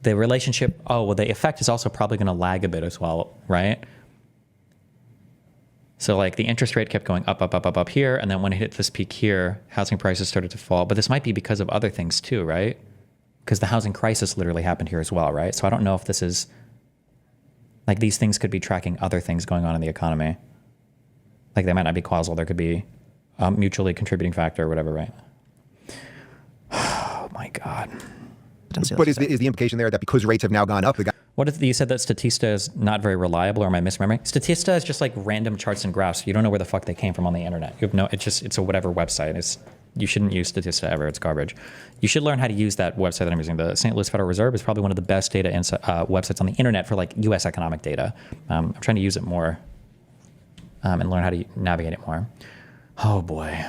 The relationship, the effect is also probably going to lag a bit as well, right? So like the interest rate kept going up here, and then when it hit this peak here, housing prices started to fall. But this might be because of other things too, right? Because the housing crisis literally happened here as well, right? So I don't know if this is, like these things could be tracking other things going on in the economy. Like they might not be causal, there could be a mutually contributing factor or whatever, right? Oh my God. But is the implication there that because rates have now gone up, What if you said that Statista is not very reliable, or am I misremembering? Statista is just like random charts and graphs. You don't know where the fuck they came from on the internet. You have it's a whatever website. You shouldn't use Statista ever. It's garbage. You should learn how to use that website that I'm using. The St. Louis Federal Reserve is probably one of the best data websites on the internet for like U.S. economic data. I'm trying to use it more and learn how to navigate it more. Oh boy.